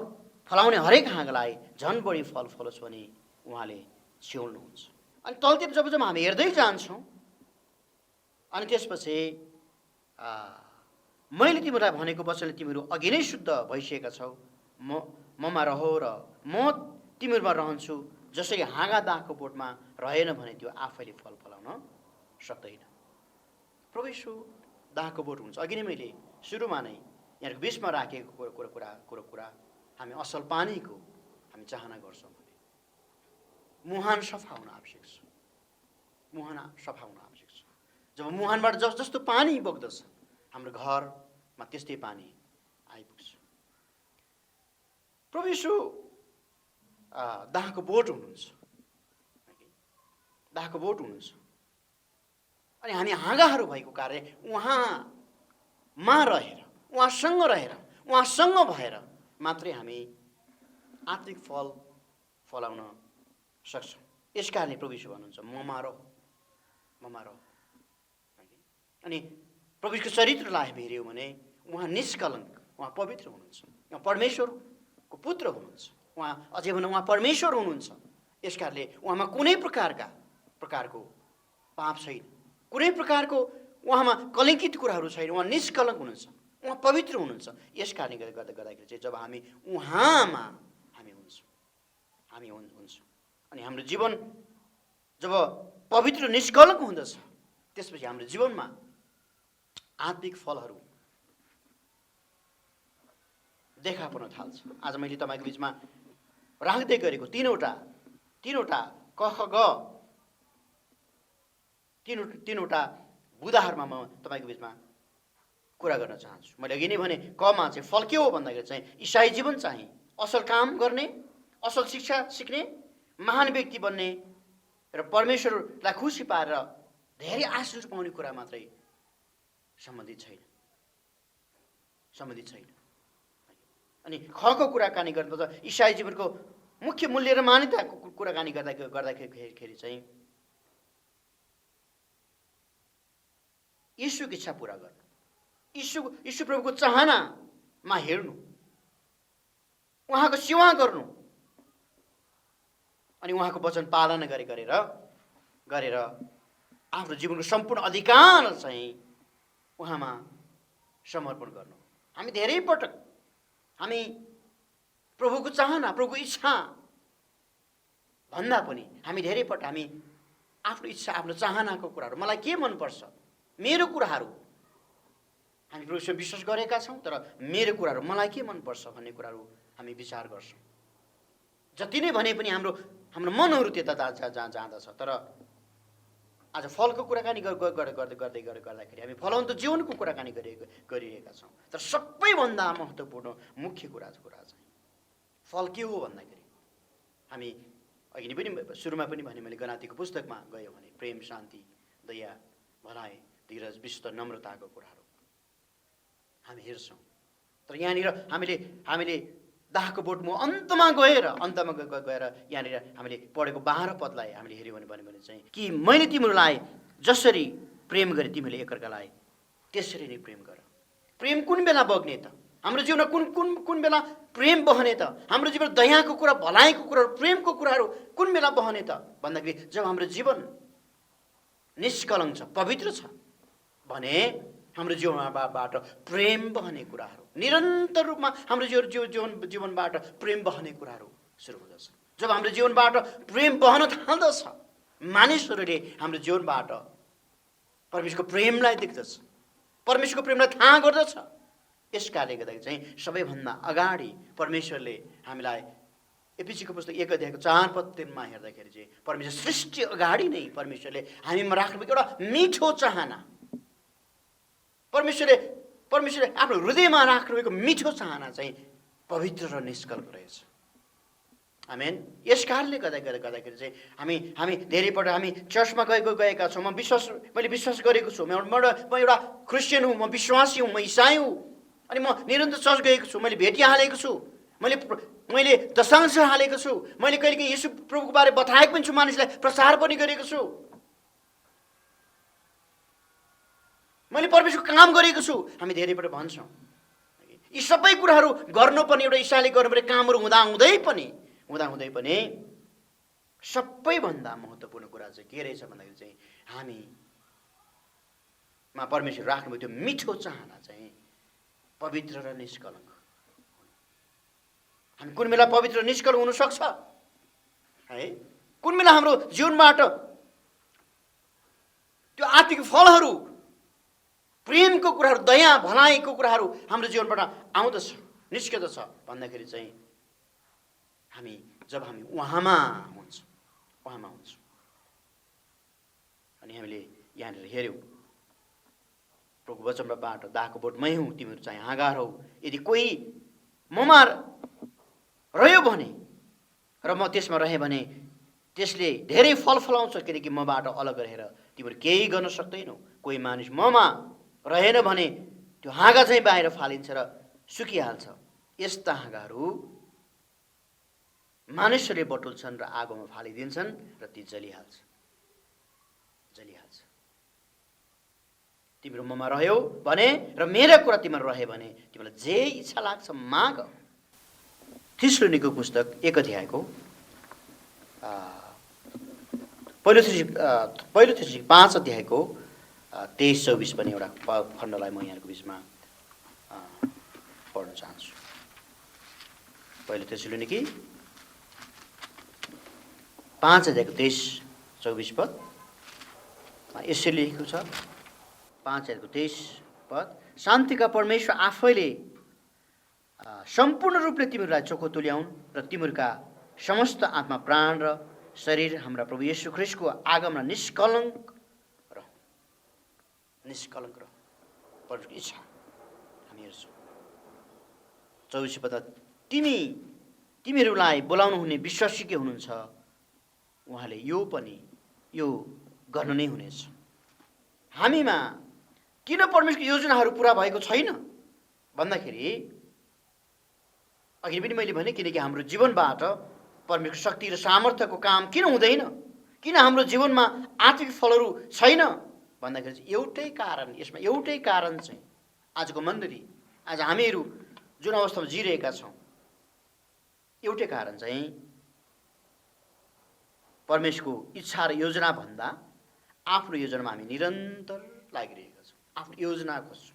फलाउने हरेक हाँगालाई झन् बढी फल फलोस् भने उहाँले छेउनुहुन्छ। अनि तलतिर जब हामी हेर्दै जान्छौँ अनि त्यसपछि मैले तिमीलाई भनेको वचनले तिमीहरू अघि नै शुद्ध भइसकेका छौ, ममा रहो र म तिमीहरूमा रहन्छु। जसरी हाँगा दाहको बोटमा रहेन भने त्यो आफैले फल फलाउन सक्दैन। प्रभु येशू दाहको बोट हुन्छ। अघि नै मैले सुरुमा नै यहाँको बिचमा राखेको कुरा हामी असल पानीको हामी चाहना गर्छौँ भने मुहान सफा हुन आवश्यक छ। मुहान सफा हुन आवश्यक छ। जब मुहानबाट जस्तो पानी बग्दछ हाम्रो घरमा त्यस्तै पानी आइपुग्छ। प्रभु येशू दाहको बोट हुनुहुन्छ, दाहको बोट हुनुहुन्छ। अनि हामी हाँगाहरू भएको कारण उहाँमा रहेर, उहाँसँग रहेर, उहाँसँग भएर मात्रै हामी आत्मिक फल फलाउन सक्छौँ। यस कारणले प्रभु येशू भन्नुहुन्छ ममा रह। अनि प्रभुको चरित्रलाई हेऱ्यौँ भने उहाँ निष्कलङ्क, उहाँ पवित्र हुनुहुन्छ, उहाँ परमेश्वरको पुत्र हुनुहुन्छ, उहाँ अझै भन्नु उहाँ परमेश्वर हुनुहुन्छ। यस कारणले उहाँमा कुनै प्रकारको पाप छैन, कुनै प्रकारको उहाँमा कलङ्कित कुराहरू छैन। उहाँ निष्कलङ्क हुनुहुन्छ, उहाँ पवित्र हुनुहुन्छ। यस कारणले गर्दाखेरि चाहिँ जब हामी उहाँमा हामी हुन्छौँ अनि हाम्रो जीवन जब पवित्र निष्कलङ्क हुँदछ त्यसपछि हाम्रो जीवनमा आत्मिक फलहरू देखा पर्न थाल्छ। आज मैले तपाईँको बिचमा राख्दै गरेको तीनवटा क ख ग तीनवटा बुदाहरूमा म तपाईँको बिचमा कुरा गर्न चाहन्छु। मैले अघि नै भने कमा चाहिँ फल के हो भन्दाखेरि चाहिँ इसाई जीवन चाहिँ असल काम गर्ने, असल शिक्षा सिक्ने, महान व्यक्ति बन्ने र परमेश्वरलाई खुसी पारेर धेरै आशिष पाउने कुरा मात्रै सम्बन्धित छैन। अनि खको कुराकानी गर्नुपर्दा इसाई जीवनको मुख्य मूल्य र मान्यताको कुराकानी गर्दाखेरि चाहिँ यीशुको इच्छा पुरा गर्नु, यीशु प्रभुको चाहनामा हेर्नु, उहाँको सेवा गर्नु अनि उहाँको वचन पालना गरेर आफ्नो जीवनको सम्पूर्ण अधिकार चाहिँ उहाँमा समर्पण गर्नु। हामी धेरै पटक हामी प्रभुको चाहना, प्रभुको इच्छा भन्दा पनि हामी धेरै पटक हामी आफ्नो इच्छा, आफ्नो चाहनाको कुराहरू, मलाई के मनपर्छ, मेरो कुराहरू हामी प्रभुसँग विश्वास गरेका छौँ, तर मेरो कुराहरू मलाई के मनपर्छ भन्ने कुराहरू हामी विचार गर्छौँ। जति नै भने पनि हाम्रो मनहरू त्यता जाँदछ। तर आज फलको कुराकानी गर्दाखेरि हामी फलवन्त जीवनको कुराकानी गरिरहेका छौँ। तर सबैभन्दा महत्त्वपूर्ण मुख्य कुरा चाहिँ फल के हो भन्दाखेरि हामी अघि नै पनि सुरुमा पनि भने मैले गलातीको पुस्तकमा गयो भने प्रेम, शान्ति, दया, भलाइ, धीरज, विश्वस्त, नम्रताको कुराहरू हामी हेर्छौँ। तर यहाँनिर हामीले दाहको बोटमा अन्तमा गएर यहाँनिर हामीले पढेको 12 पदलाई हामीले हेऱ्यौँ भने चाहिँ कि मैले तिमीहरूलाई जसरी प्रेम गरेँ तिमीले एकअर्कालाई त्यसरी नै प्रेम गर। प्रेम कुन बेला बग्ने त? हाम्रो जीवनमा कुन बेला प्रेम बहने त? हाम्रो जीवनमा दयाको कुरा, भलाइको कुराहरू, प्रेमको कुराहरू कुन बेला बहने त भन्दाखेरि जब हाम्रो जीवन निष्कलङ्क छ, पवित्र छ भने हाम्रो जीवनबाट प्रेम बहने कुराहरू, निरन्तर रूपमा हाम्रो जीवनबाट प्रेम बहने कुराहरू सुरु हुँदछ। जब हाम्रो जीवनबाट प्रेम बहन थाल्दछ, मानिसहरूले हाम्रो जीवनबाट परमेश्वरको प्रेमलाई देख्दछ, परमेश्वरको प्रेमलाई थाहा गर्दछ। यस कारणले गर्दाखेरि चाहिँ सबैभन्दा अगाडि परमेश्वरले हामीलाई एफिसीको पुस्तक 1 अध्यायको 4 पदमा हेर्दाखेरि चाहिँ परमेश्वर सृष्टि अगाडि नै परमेश्वरले हामीमा राख्नुभएको एउटा मिठो चाहना, परमेश्वरले आफ्नो हृदयमा राख्नुभएको मिठो चाहना चाहिँ पवित्र र निष्कलङ्क रहेछ। आमेन। यस कारणले गर्दाखेरि चाहिँ हामी धेरैपल्ट हामी चर्चमा गएका छौँ। मैले विश्वास गरेको छु, म एउटा क्रिस्चियन हुँ, म विश्वासी हुँ, म इसाई हुँ, अनि म निरन्तर चर्च गएको छु, मैले भेटिहालेको छु, मैले दशांश हालेको छु, मैले कहिलेकाहीँ येशू प्रभुको बारे बताएको पनि छु, मानिसलाई प्रचार पनि गरेको छु, मैले परमेश्वरको काम गरेको छु। हामी धेरैपल्ट भन्छौँ यी सबै कुराहरू गर्नुपर्ने एउटा इसाईले गर्नुपर्ने कामहरू हुँदाहुँदै पनि सबैभन्दा महत्त्वपूर्ण कुरा चाहिँ के रहेछ भन्दाखेरि चाहिँ हामीमा परमेश्वर राख्नुभयो त्यो मिठो चाहना चाहिँ पवित्र र निष्कलङ्क। हामी कुन बेला पवित्र र निष्कलङ्क हुनसक्छ है? कुन बेला हाम्रो जीवनबाट त्यो आत्मिक फलहरू, प्रेमको कुराहरू, दया, भलाइको कुराहरू हाम्रो जीवनबाट आउँदछ, निस्कदछ भन्दाखेरि चाहिँ जब हामी उहाँमा हुन्छौँ अनि हामीले यहाँनिर हेऱ्यौँ प्रभु वचनबाट दाहको बोट मै हुँ, तिमीहरू चाहिँ हाँगार हौ। यदि कोही ममा रह्यो भने र म त्यसमा रहेँ भने त्यसले धेरै फल फलाउँछ, किनकि मबाट अलग रहेर तिमीहरू केही गर्न सक्दैनौ। कोही मानिस ममा रहेन भने त्यो हाँगा चाहिँ बाहिर फालिन्छ र सुकिहाल्छ। यस्ता हाँगाहरू मानिसहरूले बटुल्छन् र आगोमा फालिदिन्छन् र ती जलिहाल्छ। तिम्रो ममा रह्यो भने र मेरा कुरा तिमीहरू रह्यो भने तिमीलाई जे इच्छा लाग्छ माग। थिस्सलुनीको पुस्तक 1 अध्यायको पहिलो थिस्सलुनी 5 अध्यायको 23-24 पनि एउटा खण्डलाई म यहाँको बिचमा पढ्न चाहन्छु। पहिलो थिस्सलुनी 5 अध्यायको 23-24 पद यसरी लेखेको छ। 5 अध्यायको 23 पद, शान्तिका परमेश्वर आफैले सम्पूर्ण रूपले तिमीहरूलाई चोखो तुल्याउन् र तिमीहरूका समस्त आत्मा, प्राण र शरीर हाम्रा प्रभु येशू ख्रीष्टको आगमनमा निष्कलङ्क रह। परमेश्वरको इच्छा हामी हेर्छौँ। 24 पद, तिमीहरूलाई बोलाउनु हुने विश्वासी के हुनुहुन्छ, उहाँले यो गर्नु नै हुनेछ। हामीमा किन परमेश्वरको योजनाहरू पुरा भएको छैन भन्दाखेरि अघि पनि मैले भने किनकि हाम्रो जीवनबाट परमेश्वरको शक्ति र सामर्थ्यको काम किन हुँदैन, किन हाम्रो जीवनमा आत्मिक फलहरू छैन भन्दाखेरि यसमा एउटै कारण चाहिँ आजको मण्डली, आज हामीहरू जुन अवस्थामा जिरहेका छौँ, एउटै कारण चाहिँ परमेश्वरको इच्छा र योजना भन्दा आफ्नो योजनामा हामी निरन्तर लागिरहेका छौँ। आफ्नो योजना खोज्छौँ।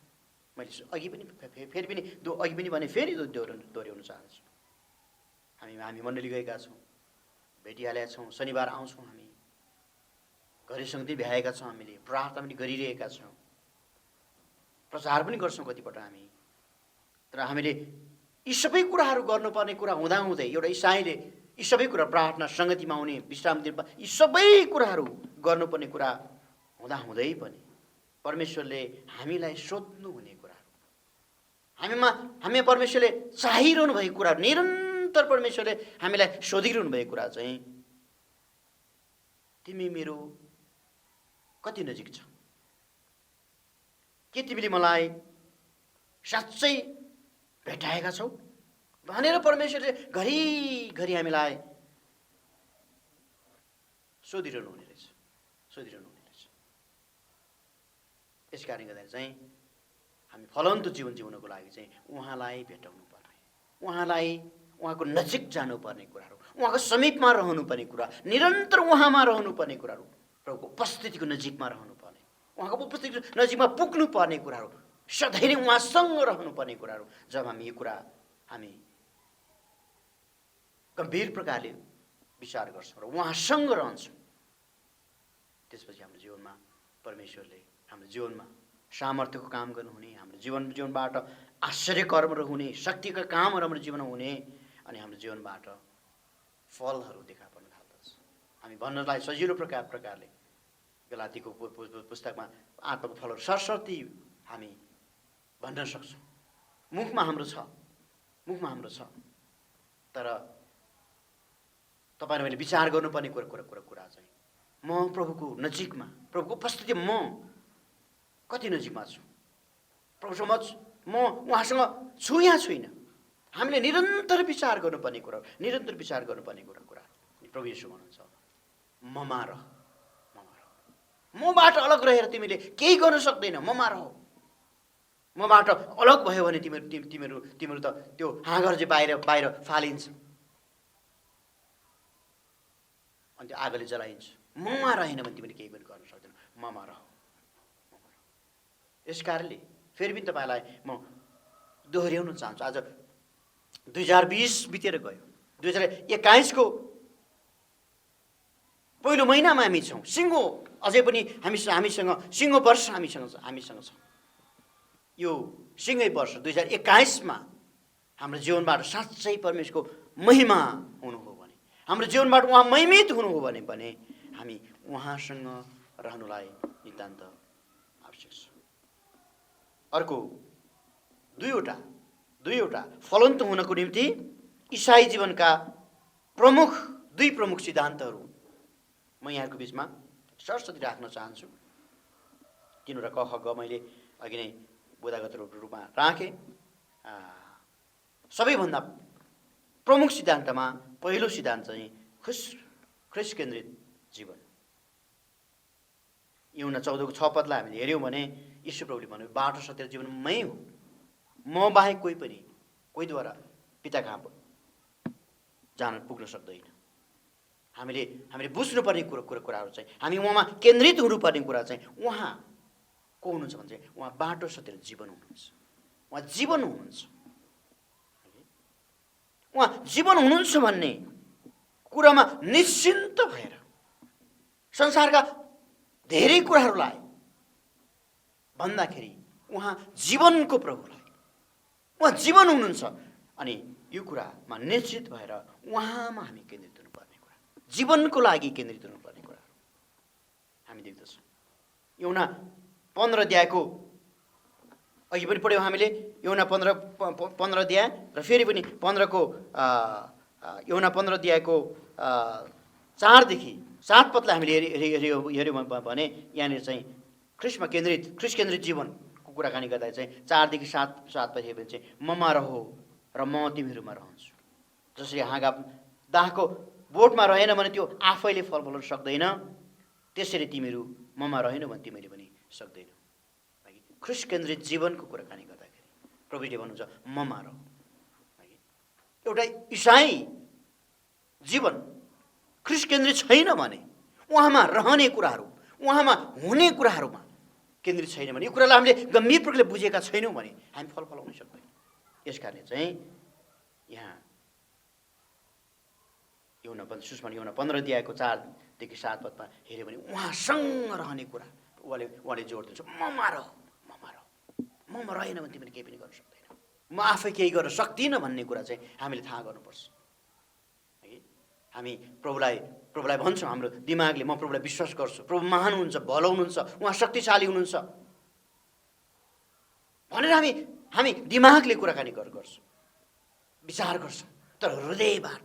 मैले अघि पनि भने फेरि दोहोऱ्याउन चाहन्छु। हामी मण्डली गएका छौँ, भेटिहालेका छौँ, शनिबार आउँछौँ, हामी घरैसँग पनि भ्याएका छौँ, हामीले प्रार्थना पनि गरिरहेका छौँ, प्रचार पनि गर्छौँ कतिपल्ट हामी। तर हामीले यी सबै कुराहरू गर्नुपर्ने कुरा हुँदाहुँदै एउटा इसाईले यी सबै कुरा प्रार्थना सङ्गतिमा हुने विश्राम दिनमा यी सबै कुराहरू गर्नुपर्ने कुरा हुँदाहुँदै पनि परमेश्वरले हामीलाई सोध्नु हुने कुराहरू हामी परमेश्वरले चाहिरहनु भएको कुराहरू निरन्तर परमेश्वरले हामीलाई सोधिरहनु भएको कुरा चाहिँ तिमी मेरो कति नजिक छ? के तिमीले मलाई साँच्चै भेटाएका छौ भनेर परमेश्वरले घरिघरि हामीलाई सोधिरहनु हुने रहेछ। यस कारणले गर्दा चाहिँ हामी फलवन्त जीवन जिउनको लागि चाहिँ उहाँलाई भेटाउनु पर्ने, उहाँको नजिक जानुपर्ने कुराहरू, उहाँको समीपमा रहनुपर्ने कुरा, निरन्तर उहाँमा रहनुपर्ने कुराहरू, प्रभुको उपस्थितिको नजिकमा रहनुपर्ने, उहाँको उपस्थितिको नजिकमा पुग्नु पर्ने कुराहरू, सधैँ नै उहाँसँग रहनुपर्ने कुराहरू जब हामी यो कुरा हामी गम्भीर प्रकारले विचार गर्छौँ र उहाँसँग रहन्छौँ, त्यसपछि हाम्रो जीवनमा परमेश्वरले हाम्रो जीवनमा सामर्थ्यको काम गर्नुहुने, हाम्रो जीवनबाट आश्चर्य कर्महरू हुने, शक्तिका कामहरू हाम्रो जीवनमा हुने अनि हाम्रो जीवनबाट फलहरू देखा पर्न थाल्दछ। हामी भन्नलाई सजिलो प्रकारले गलातीको पुस्तकमा आत्माको फलहरू सरस्वती हामी भन्न सक्छौँ। मुखमा हाम्रो छ, तर तपाईँले मैले विचार गर्नुपर्ने कुरा चाहिँ म प्रभुको नजिकमा, प्रभुको उपस्थिति म कति नजिकमा छु, प्रभुसँग म उहाँसँग छु या छुइनँ। हामीले निरन्तर विचार गर्नुपर्ने कुरा, प्रभु येशू भन्नुहुन्छ ममा रह, मबाट अलग रहेर तिमीले केही गर्न सक्दैन, ममा रह। मबाट अलग भयो भने तिमीहरू त त्यो हाँगर चाहिँ बाहिर फालिन्छ अनि त्यो आगोले जलाइन्छ। ममा रहेन भने तिमीले केही पनि गर्न सक्दैन, ममा रह। यस कारणले फेरि पनि तपाईँलाई म दोहोऱ्याउन चाहन्छु। आज 2020 बितेर गयो, 2021 को पहिलो महिनामा हामी छौँ। सिङ्गो अझै पनि हामीसँग सिङ्गो वर्ष हामीसँग छ। यो सिङ्गै वर्ष 2021 मा हाम्रो जीवनबाट साँच्चै परमेश्वरको महिमा हुनु हो भने, हाम्रो जीवनबाट उहाँ महिमित हुनु हो भने हामी उहाँसँग रहनुलाई नितान्त आवश्यक छ। अर्को दुईवटा फलवन्त हुनको निम्ति इसाई जीवनका दुई प्रमुख सिद्धान्तहरू म यहाँको बिचमा सरस्वती राख्न चाहन्छु। तीनवटा क ख ग मैले अघि नै बोधागत रूपमा राखेँ। सबैभन्दा प्रमुख सिद्धान्तमा पहिलो सिद्धान्त चाहिँ ख्रिस्ट केन्द्रित जीवन। यूहन्ना 14:6 हामीले हेऱ्यौँ भने यीशु प्रभुले भन्नु बाटो सत्य जीवन मै हो, म बाहेक कोहीद्वारा पिता कहाँ पुग्न सक्दैन। हामीले बुझ्नुपर्ने कुराहरू चाहिँ हामी उहाँमा केन्द्रित हुनुपर्ने कुरा चाहिँ उहाँ को हुनुहुन्छ भने चाहिँ उहाँ बाटो सत्य जीवन हुनुहुन्छ। उहाँ जीवन हुनुहुन्छ। उहाँ जीवन हुनुहुन्छ भन्ने कुरामा निश्चिन्त भएर संसारका धेरै कुराहरूलाई भन्दाखेरि उहाँ जीवनको प्रभुलाई, उहाँ जीवन हुनुहुन्छ अनि यो कुरामा निश्चित भएर उहाँमा हामी केन्द्रित हुनुपर्ने कुरा, जीवनको लागि केन्द्रित हुनुपर्ने कुराहरू हामी देख्दछौँ। यूहन्ना 15 अध्यायको अघि पनि पढ्यौँ हामीले। यूहन्ना 15 अध्याय र फेरि पनि 15 यूहन्ना 15 अध्यायको 4 देखि 7 पदलाई हामीले हेऱ्यौँ भने यहाँनिर चाहिँ ख्रिस्ट केन्द्रित जीवनको कुराकानी गर्दा चाहिँ 4 देखि 7 पद हेऱ्यो भने चाहिँ ममा रहो र म तिमीहरूमा रहन्छु। जसरी हाँगा दाहको बोटमा रहेन भने त्यो आफैले फल फलाउन सक्दैन, त्यसरी तिमीहरू ममा रहेन भने तिमीले पनि सक्दैनौ। ख्रिस्ट केन्द्रित जीवनको कुराकानी गर्दाखेरि प्रभुले भन्नुहुन्छ ममा रह। एउटा इसाई जीवन ख्रिस्ट केन्द्रित छैन भने, उहाँमा रहने कुराहरू, उहाँमा हुने कुराहरूमा केन्द्रित छैन भने, यो कुरालाई हामीले गम्भीर प्रकारले बुझेका छैनौँ भने हामी फल फलाउन सक्दैन। यस कारणले चाहिँ यहाँ यूहन्ना 15 अध्यायको 4 देखि 7 पदमा हेऱ्यो भने उहाँसँग रहने कुरा उहाँले जोड दिन्छ, ममा रहेन भने तिमीले केही पनि गर्न सक्दैन। म आफै केही गर्न सक्दिनँ भन्ने कुरा चाहिँ हामीले थाहा गर्नुपर्छ। हामी प्रभुलाई भन्छौँ, हाम्रो दिमागले म प्रभुलाई विश्वास गर्छु, प्रभु महान हुनुहुन्छ, भलो हुनुहुन्छ, उहाँ शक्तिशाली हुनुहुन्छ भनेर हामी दिमागले कुराकानी गर्छौँ, विचार गर्छौँ। तर हृदयबाट,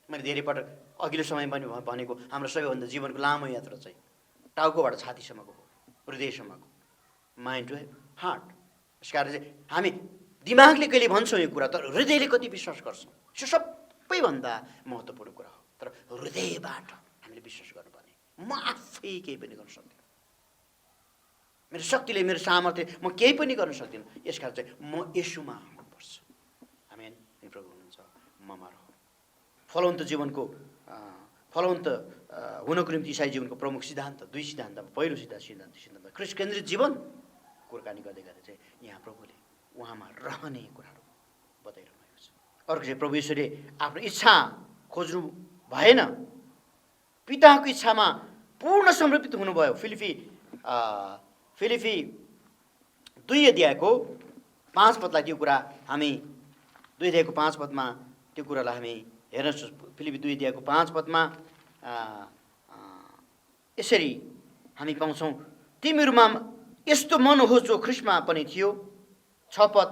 मैले धेरै पटक अघिल्लो समय पनि भनेको, हाम्रो सबैभन्दा जीवनको लामो यात्रा चाहिँ टाउकोबाट छातीसम्मको हो, हृदयसम्मको, माइन्ड टु हार्ट। यसकारण चाहिँ हामी दिमागले कहिले भन्छौँ यो कुरा, तर हृदयले कति विश्वास गर्छौँ, यो सबैभन्दा महत्त्वपूर्ण कुरा हो। तर हृदयबाट हामीले विश्वास गर्नुपर्ने, म आफै केही पनि गर्न सक्दिनँ, मेरो शक्तिले, मेरो सामर्थ्य म केही पनि गर्न सक्दिनँ, यसकारण चाहिँ म येशूमा हुनुपर्छ। आमेन। प्रभु हुनुहुन्छ ममा रह। फलवन्त जीवनको फलवन्त हुनको निम्ति इसाई जीवनको प्रमुख सिद्धान्त, दुई सिद्धान्तमा, पहिलो सिद्धान्त ख्रिस्ट केन्द्रित जीवन कुराकानी गर्दै गर्दै चाहिँ यहाँ प्रभुले उहाँमा रहने कुराहरू बताइरहनु भएको छ। अर्को चाहिँ प्रभु ईश्वरले आफ्नो इच्छा खोज्नु भएन, पिताको इच्छामा पूर्ण समर्पित हुनुभयो। फिलिपी 2 अध्यायको 5 पदलाई त्यो कुरा हामी 2 अध्यायको 5 पदमा त्यो कुरालाई हामी हेर्न सक्छौँ। फिलिपी 2 अध्यायको 5 पदमा यसरी हामी पाउँछौँ, तिमीहरूमा यस्तो मन होस् जो ख्रिस्टमा पनि थियो। 6 पद,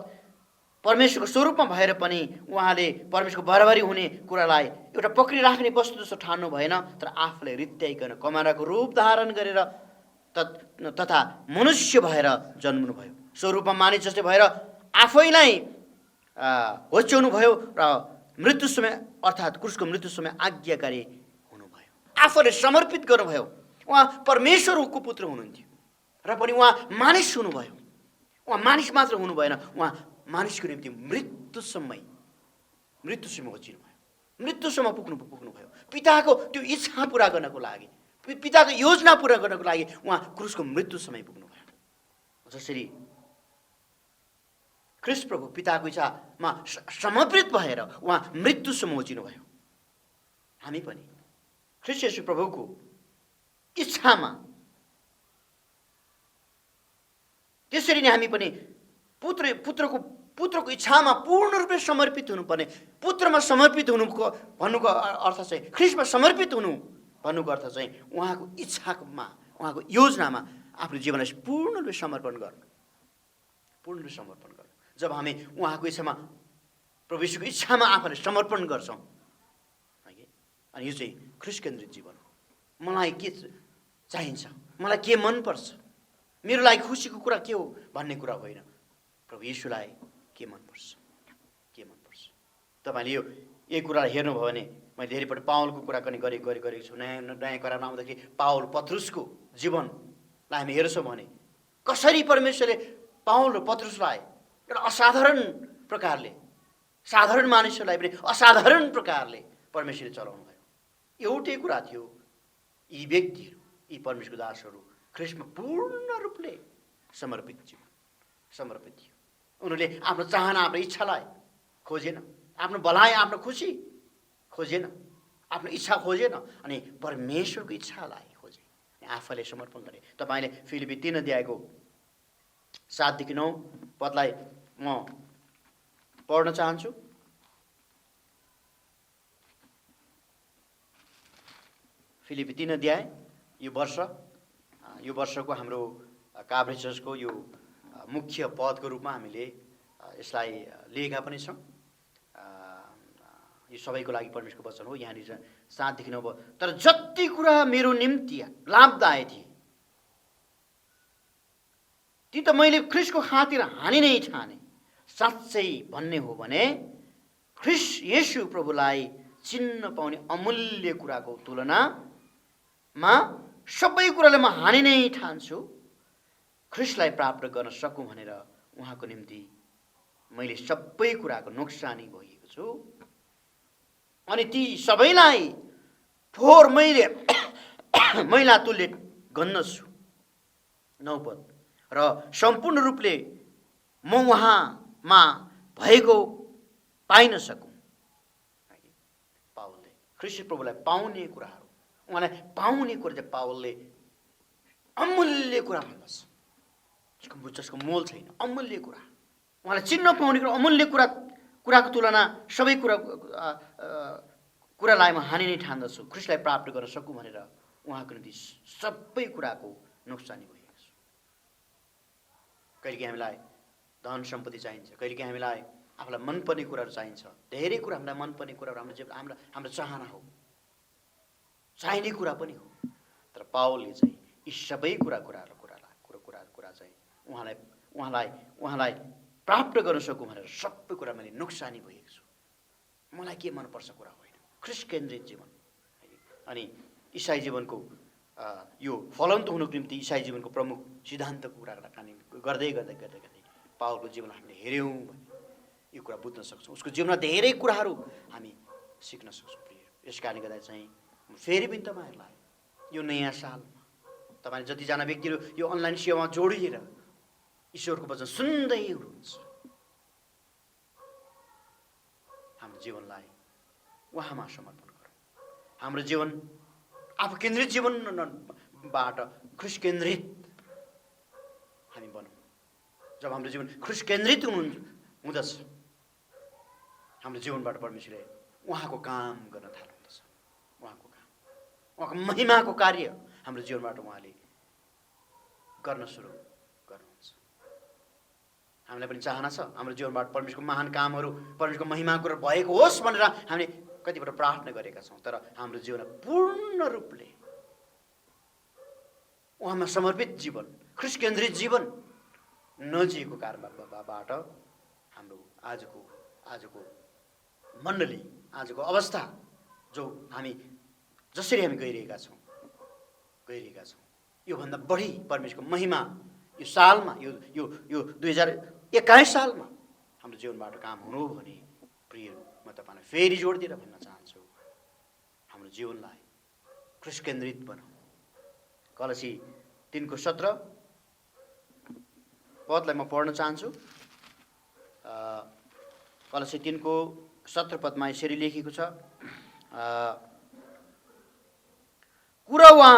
परमेश्वरको स्वरूपमा भएर पनि उहाँले परमेश्वरको बराबरी हुने कुरालाई एउटा पक्रिराख्ने वस्तु जस्तो ठान्नु भएन, तर आफूलाई रित्याइकन कमाराको रूप धारण गरेर तथा मनुष्य भएर जन्मनुभयो। स्वरूपमा मानिस जस्तै भएर आफैलाई होच्याउनु भयो र मृत्यु समय अर्थात् क्रुसको मृत्यु समय आज्ञाकारी हुनुभयो। आफूले समर्पित गर्नुभयो। उहाँ परमेश्वरको पुत्र हुनुहुन्थ्यो र पनि उहाँ मानिस हुनुभयो। उहाँ मानिस मात्र हुनु भएन, उहाँ मानिसको निम्ति मृत्युसम्म होचिनु भयो, मृत्युसम्म पुग्नुभयो। पिताको त्यो इच्छा पुरा गर्नको लागि, पिताको योजना पुरा गर्नको लागि उहाँ क्रुसको मृत्युसम्म पुग्नुभयो। जसरी ख्रिस्ट प्रभु पिताको इच्छामा समर्पित भएर उहाँ मृत्युसम्म होचिनु भयो, हामी पनि ख्रिस्ट येशू प्रभुको इच्छामा त्यसरी नै हामी पनि पुत्रको इच्छामा पूर्ण रूपले समर्पित हुनुपर्ने। पुत्रमा समर्पित हुनुको भन्नुको अर्थ चाहिँ, ख्रिस्टमा समर्पित हुनु भन्नुको अर्थ चाहिँ उहाँको इच्छामा, उहाँको योजनामा आफ्नो जीवनलाई पूर्ण रूपले समर्पण गर्नु। जब हामी उहाँको इच्छामा, प्रभु यीशुको इच्छामा आफूलाई समर्पण गर्छौँ, अनि यो चाहिँ ख्रिस्ट केन्द्रित जीवन हो। मलाई के चाहिन्छ, मलाई के मनपर्छ, मेरो लागि खुसीको कुरा के हो भन्ने कुरा होइन, प्रभु यीशुलाई के मनपर्छ। तपाईँले यही कुरालाई हेर्नुभयो भने, मैले धेरैपल्ट पावलको कुरा पनि गरेको छु। नयाँ करारमा आउँदाखेरि पावल पत्रुसको जीवनलाई हामी हेर्छौँ भने कसरी परमेश्वरले पावल र पत्रुसलाई एउटा असाधारण प्रकारले, साधारण मानिसहरूलाई पनि असाधारण प्रकारले परमेश्वरले चलाउनु भयो। एउटै कुरा थियो, यी व्यक्तिहरू, यी परमेश्वरको दासहरू ख्रिस्टमा पूर्ण रूपले समर्पित थियो। उनीहरूले आफ्नो चाहना, आफ्नो इच्छालाई खोजेन, आफ्नो भलाइ, आफ्नो खुसी खोजेन, आफ्नो इच्छा खोजेन, अनि परमेश्वरको इच्छालाई खोजे, आफैले समर्पण गरे। तपाईँले फिलिपी 3 अध्यायको 7देखि 9 पदलाई म पढ्न चाहन्छु। फिलिपी 3 अध्याय, यो वर्षको हाम्रो काभ्रे चर्चको यो मुख्य पदको रूपमा हामीले यसलाई लिएका पनि छौँ। यो सबैको लागि परमेश्वरको वचन हो। यहाँनिर 7देखि 9, तर जति कुरा मेरो निम्ति लाभदायक थिए ती त मैले ख्रिस्टको खातिर हानि नै ठाने। साँच्चै भन्ने हो भने ख्रिस्ट येशू प्रभुलाई चिन्न पाउने अमूल्य कुराको तुलनामा सबै कुराले म हानि नै ठान्छु, ख्रिस्टलाई प्राप्त गर्न सकूँ भनेर उहाँको निम्ति मैले सबै कुराको नोक्सानी भइएको छु। अनि ती सबैलाई फोहोर मैला तुल्य गन्नछु। 9 पद, र सम्पूर्ण रूपले म उहाँमा भएको पाइन सकूँ। पावलले ख्रिस्ट प्रभुलाई पाउने कुराहरू, उहाँलाई पाउने कुरा चाहिँ पावलले अमूल्य कुरा भन्दछ, जसको मोल छैन, अमूल्य कुरा। उहाँलाई चिन्न पाउने अमूल्य कुराको तुलना सबै कुरालाई म हानि नै ठान्दछु ख्रीष्टलाई प्राप्त गर्न सकूँ भनेर उहाँको निम्ति सबै कुराको नोक्सानी भएको छ। कहिलेकाहीँ हामीलाई धन सम्पत्ति चाहिन्छ, कहिलेकाहीँ हामीलाई आफूलाई मनपर्ने कुराहरू चाहिन्छ, धेरै कुरा हामीलाई मनपर्ने कुराहरू हाम्रो चाहना हो, चाहिने कुरा पनि हो। तर पावलले चाहिँ यी सबै कुरा चाहिँ उहाँलाई प्राप्त गर्न सकूँ भनेर सबै कुरा मैले नोक्सानी भएको छु। मलाई के मनपर्छ कुरा होइन, ख्रीष्ट केन्द्रित जीवन। अनि इसाई जीवनको यो फलन्त हुनुको निम्ति इसाई जीवनको प्रमुख सिद्धान्तको कुरालाई गर्दै पावलको जीवन हामीले हेऱ्यौँ भने यो कुरा बुझ्न सक्छौँ। उसको जीवनमा धेरै कुराहरू हामी सिक्न सक्छौँ। प्रिय, यस कारणले गर्दा चाहिँ फेरि पनि तपाईँहरूलाई यो नयाँ सालमा तपाईँले जतिजना व्यक्तिहरू यो अनलाइन सेवामा जोडिएर ईश्वरको वचन सुन्दै हुनुहुन्छ, हाम्रो जीवनलाई उहाँमा समर्पण गरौँ। हाम्रो जीवन आफू केन्द्रित जीवनबाट ख्रीष्ट केन्द्रित हामी बनौँ। जब हाम्रो जीवन ख्रीष्ट केन्द्रित हुँदछ, हाम्रो जीवनबाट परमेश्वरले उहाँको काम गर्न थाल्नुहुन्छ। उहाँको महिमाको कार्य हाम्रो जीवनबाट उहाँले गर्न सुरु गर्नुहुन्छ। हामीलाई पनि चाहना छ हाम्रो जीवनबाट परमेश्वरको महान कामहरू, परमेश्वरको महिमाको भएको होस् भनेर हामीले कतिपल्ट प्रार्थना गरेका छौँ। तर हाम्रो जीवन पूर्ण रूपले उहाँमा समर्पित जीवन, ख्रीष्ट केन्द्रित जीवन नजिएको कारणबाट हाम्रो आजको मण्डली, आजको अवस्था जो जसरी हामी गइरहेका छौँ योभन्दा बढी परमेश्वरको महिमा यो सालमा यो 2021 सालमा हाम्रो जीवनबाट काम हुनु हो भने प्रिय, म तपाईँलाई फेरि जोड दिएर भन्न चाहन्छु, हाम्रो जीवनलाई ख्रीष्ट केन्द्रित बनाऊ। कलसी 3:17 पदलाई म पढ्न चाहन्छु। कलसी 3:17 यसरी लेखेको छ, कुरा वा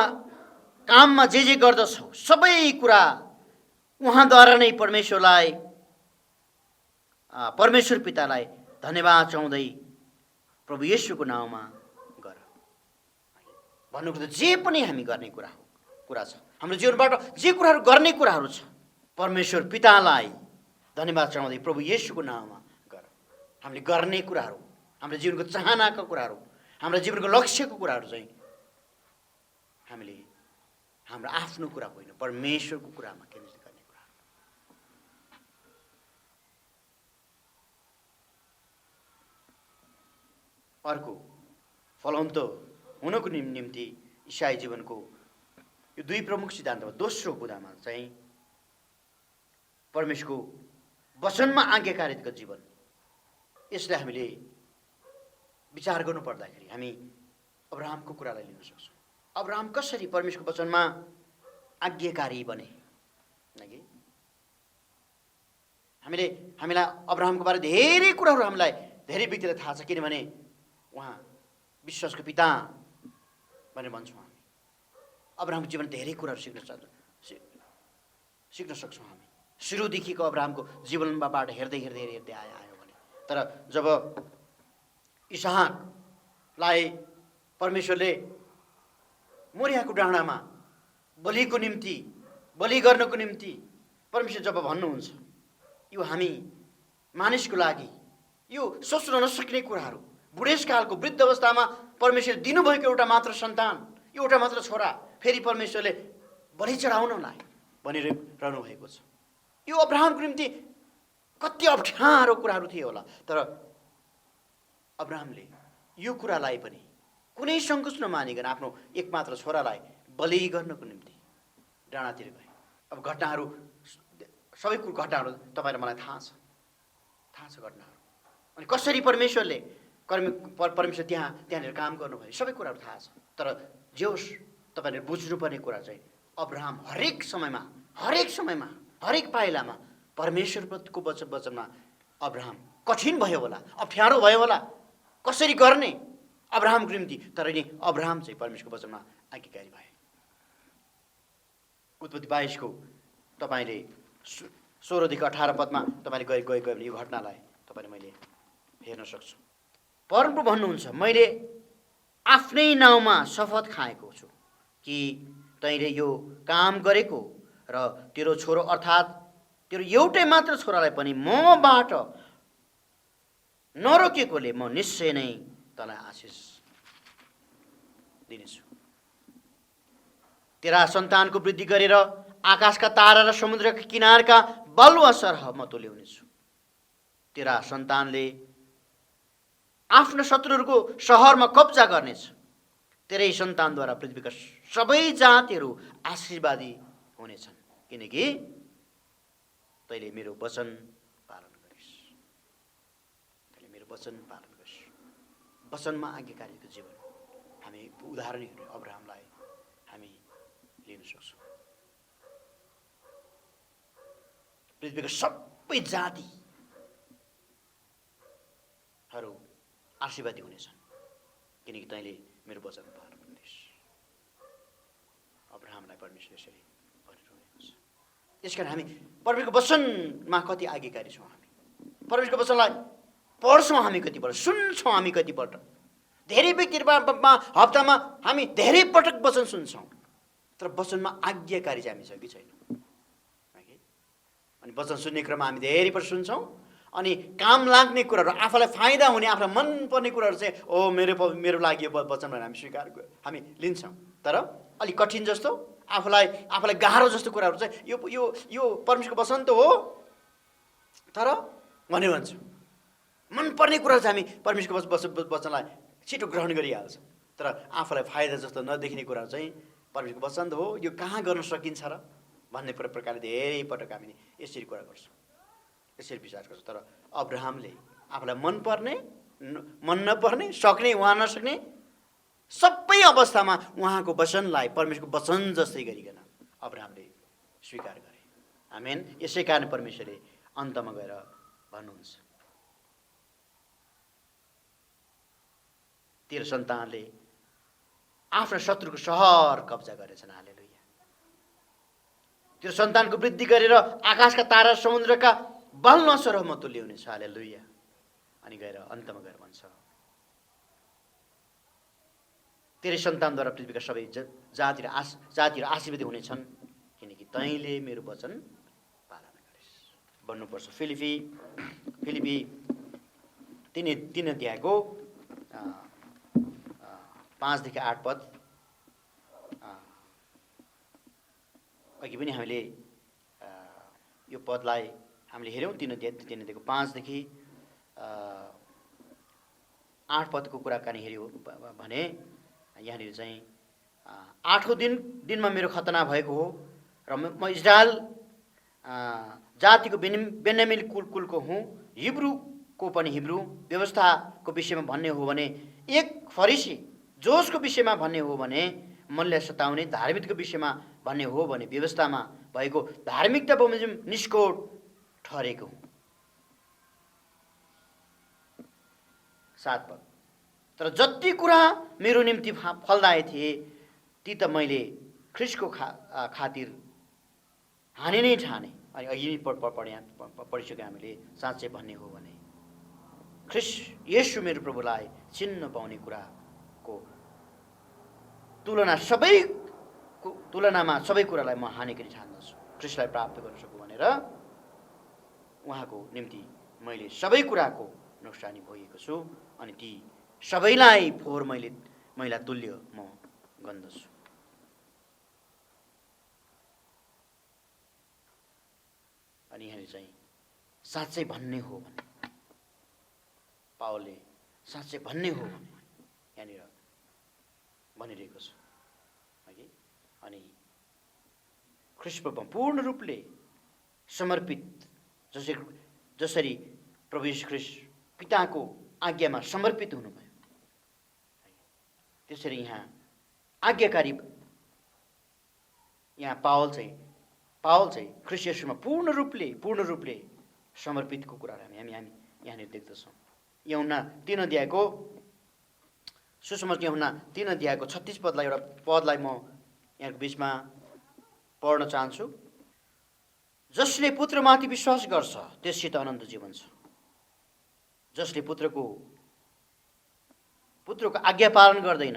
काममा जे गर्दछौ सबै कुरा उहाँद्वारा नै परमेश्वर पितालाई धन्यवाद चाहँदै प्रभु येशूको नाउँमा गर। भन्नुको त जे पनि हामी गर्ने कुरा छ, हाम्रो जीवनबाट जे कुराहरू गर्ने कुराहरू छ, परमेश्वर पितालाई धन्यवाद चाहँदै प्रभु येशूको नाउँमा गर। हामीले गर्ने कुराहरू, हाम्रो जीवनको चाहनाका कुराहरू, हाम्रो जीवनको लक्ष्यको कुराहरू चाहिँ हामीले हाम्रो आफ्नो कुरा होइन, परमेश्वरको कुरामा केन्द्रित गर्ने कुरा। अर्को फलवन्त हुनको निम्ति इसाई जीवनको यो दुई प्रमुख सिद्धान्तमा दोस्रो कुरामा चाहिँ परमेश्वरको वचनमा आज्ञाकारिताको जीवन, यसलाई हामीले विचार गर्नु पर्दाखेरि हामी अब्राहमको कुरालाई लिन सक्छौँ। अब्राहम कसरी परमेश्वरको वचनमा आज्ञाकारी बने? हामीलाई अब्राहमको बारे धेरै कुराहरू हामीलाई धेरै व्यक्तिलाई थाहा छ, किनभने उहाँ विश्वासको पिता भनेर भन्छौँ हामी। अब्राहमको जीवन धेरै कुराहरू सिक्न सक्छौँ हामी। सुरुदेखिको अब्राहमको जीवनबाट हेर्दै आयो भने। तर जब इसहाकलाई परमेश्वरले मोरियाको डाँडामा बलि गर्नको निम्ति परमेश्वर जब भन्नुहुन्छ, यो हामी मानिसको लागि यो सोच्न नसक्ने कुराहरू, बुढेसकालको वृद्ध अवस्थामा परमेश्वरले दिनुभएको एउटा मात्र सन्तान, एउटा मात्र छोरा फेरि परमेश्वरले बलि चढाउनलाई भनिरहनु भएको छ। यो अब्राहमको निम्ति कति अप्ठ्यारो कुराहरू थिए होला, तर अब्राहमले यो कुरालाई पनि कुनै सङ्कोच नमानिकन आफ्नो एकमात्र छोरालाई बलि गर्नको निम्ति डाँडातिर गए। अब घटनाहरू, सबै घटनाहरू तपाईँलाई मलाई थाहा छ घटनाहरू, अनि कसरी परमेश्वर त्यहाँनिर काम गर्नुभयो, सबै कुराहरू थाहा छ। तर जे होस्, तपाईँले बुझ्नुपर्ने कुरा चाहिँ अब्राहम हरेक समयमा हरेक पाइलामा परमेश्वरको वचनमा अब्राहम कठिन भयो होला, अप्ठ्यारो भयो होला, कसरी गर्ने अब्राहमको निम्ति, तर नि अब्राहम चाहिँ परमेश्वरको वचनमा आज्ञाकारी भए। उत्पत्ति 22 तपाईँले 16 देखि 18 पदमा तपाईँले गयो भने यो घटनालाई तपाईँले मैले हेर्न सक्छु। परमप्रभु भन्नुहुन्छ, मैले आफ्नै नाउँमा शपथ खाएको छु कि तैँले यो काम गरेको र तेरो छोरो अर्थात् तेरो एउटै मात्र छोरालाई पनि मबाट नरोकेकोले म निश्चय नै तँलाई आशिष दिनेछु। तेरा सन्तानको वृद्धि गरेर आकाशका तारा र समुद्रका किनारका बालुवा सरह म तुल्याउनेछु। तेरा सन्तानले आफ्ना शत्रुहरूको सहरमा कब्जा गर्नेछ। तेरै सन्तानद्वारा पृथ्वीका सबै जातिहरू आशीर्वादी हुनेछन्, किनकि तैँले मेरो वचन पालन गरिस्। तैँले मेरो वचन पालन गरिस्। वचनमा आज्ञाकारीको जीवन हामी उदाहरणहरू अब्राहमलाई हामी लिन सक्छौँ। पृथ्वीका सबै जातिहरू आशीर्वादी हुनेछन्, किनकि तैँले मेरो वचन पालन गरिस्। अब्राहमलाई परमेश्वरले यसरी भनिरहनु छ। यसकारण हामी परमेश्वरको वचनमा कति आज्ञाकारी छौँ। हामी परमेश्वरको वचनलाई पढ्छौँ, हामी कतिपल्ट सुन्छौँ, हामी कतिपल्ट धेरै व्यक्तिहरूमा हप्तामा हामी धेरै पटक वचन सुन्छौँ, तर वचनमा आज्ञाकारी चाहिँ हामी छ कि छैनौँ। अनि वचन सुन्ने क्रममा हामी धेरै पटक सुन्छौँ, अनि काम लाग्ने कुराहरू, आफूलाई फाइदा हुने, आफूलाई मनपर्ने कुराहरू चाहिँ मेरो लागि यो वचन भनेर हामी स्वीकार हामी लिन्छौँ। तर अलिक कठिन जस्तो, आफूलाई गाह्रो जस्तो कुराहरू चाहिँ यो परमेश्वरको वचन त हो तर भनेर भन्छौँ। मनपर्ने कुराहरू चाहिँ हामी परमेश्वरको वचनलाई छिटो ग्रहण गरिहाल्छौँ, तर आफूलाई फाइदा जस्तो नदेखिने कुराहरू चाहिँ परमेश्वरको वचन त हो, यो कहाँ गर्न सकिन्छ र भन्ने प्रकारले धेरै पटक हामी यसरी कुरा गर्छौँ, यसरी विचार गर्छौँ। तर अब्राहमले आफूलाई मनपर्ने, मन नपर्ने, सक्ने वा नसक्ने सबै अवस्थामा उहाँको वचनलाई परमेश्वरको वचन जस्तै गरिकन अब्राहमले स्वीकार गरे। आमेन। यसै कारण परमेश्वरले अन्तमा गएर भन्नुहुन्छ, तेरो सन्तानले आफ्ना शत्रुको सहर कब्जा गरेछन्। हालेलुया। तेरो सन्तानको वृद्धि गरेर आकाशका तारा समुद्रका बालुवा सरह म तुल्याउनेछ। हालेलुया। अनि गएर अन्तमा गएर भन्छ, तेरै सन्तानद्वारा पृथ्वीका सबै जातिहरू आशीर्वादी हुनेछन्, किनकि तैँले मेरो वचन पालन गरिस्। भन्नुपर्छ फिलिपी 3 अध्यायको 5 देखि 8 पद। अघि पनि हामीले यो पदलाई हामीले हेऱ्यौँ। 3 अध्यायको 5 देखि 8 पदको कुराकानी हेऱ्यो भने यहाँनिर चाहिँ 8औं दिनमा मेरो खतना भएको हो र म इजरायल जातिको बेन्यामिन कुलको हुँ। हिब्रूको पनि हिब्रू व्यवस्थाको विषयमा भन्ने हो भने एक फरिसी, जोसको विषयमा भन्ने हो भने मनलाई सताउने, धार्मिकताको विषयमा भन्ने हो भने व्यवस्थामा भएको धार्मिकता बमोजिम निष्कोट ठहरेको हुँ। 7 पद। तर जति कुरा मेरो निम्ति फलदायी थिए ती त मैले ख्रिस्टको खातिर हानि नै ठाने। अनि अघि पढिसक्यो हामीले। साँच्चै भन्ने हो भने ख्रिस्ट येशू मेरो प्रभुलाई चिन्न पाउने कुराको तुलनामा सबै कुरालाई म हानि गरी ठान्दछु, ख्रिस्टलाई प्राप्त गर्न सकु भनेर उहाँको निम्ति मैले सबै कुराको नोक्सानी भोगेको छु। अनि ती सबैलाई फोहोर मैला तुल्य म गन्दछु। अनि यहाँ चाहिँ साँच्चै भन्ने हो भने, पावलले साँच्चै भन्ने हो भने यहाँनिर भनिरहेको छ। अनि ख्रिस्टमा पूर्ण रूपले समर्पित, जसरी प्रभु यीशु ख्रिस्ट पिताको आज्ञामा समर्पित हुनुभयो, त्यसरी यहाँ आज्ञाकारी यहाँ पावल चाहिँ ख्रिस्ट येशूमा पूर्ण रूपले समर्पितको कुराहरू हामी यहाँनिर देख्दछौँ। यूहन्ना 3 अध्यायको सुसमाचार यूहन्ना 3 अध्यायको 36 पदलाई एउटा पदलाई म यहाँको बिचमा पढ्न चाहन्छु। जसले पुत्रमाथि विश्वास गर्छ त्यससित अनन्त जीवन छ। जसले पुत्रको आज्ञा पालन गर्दैन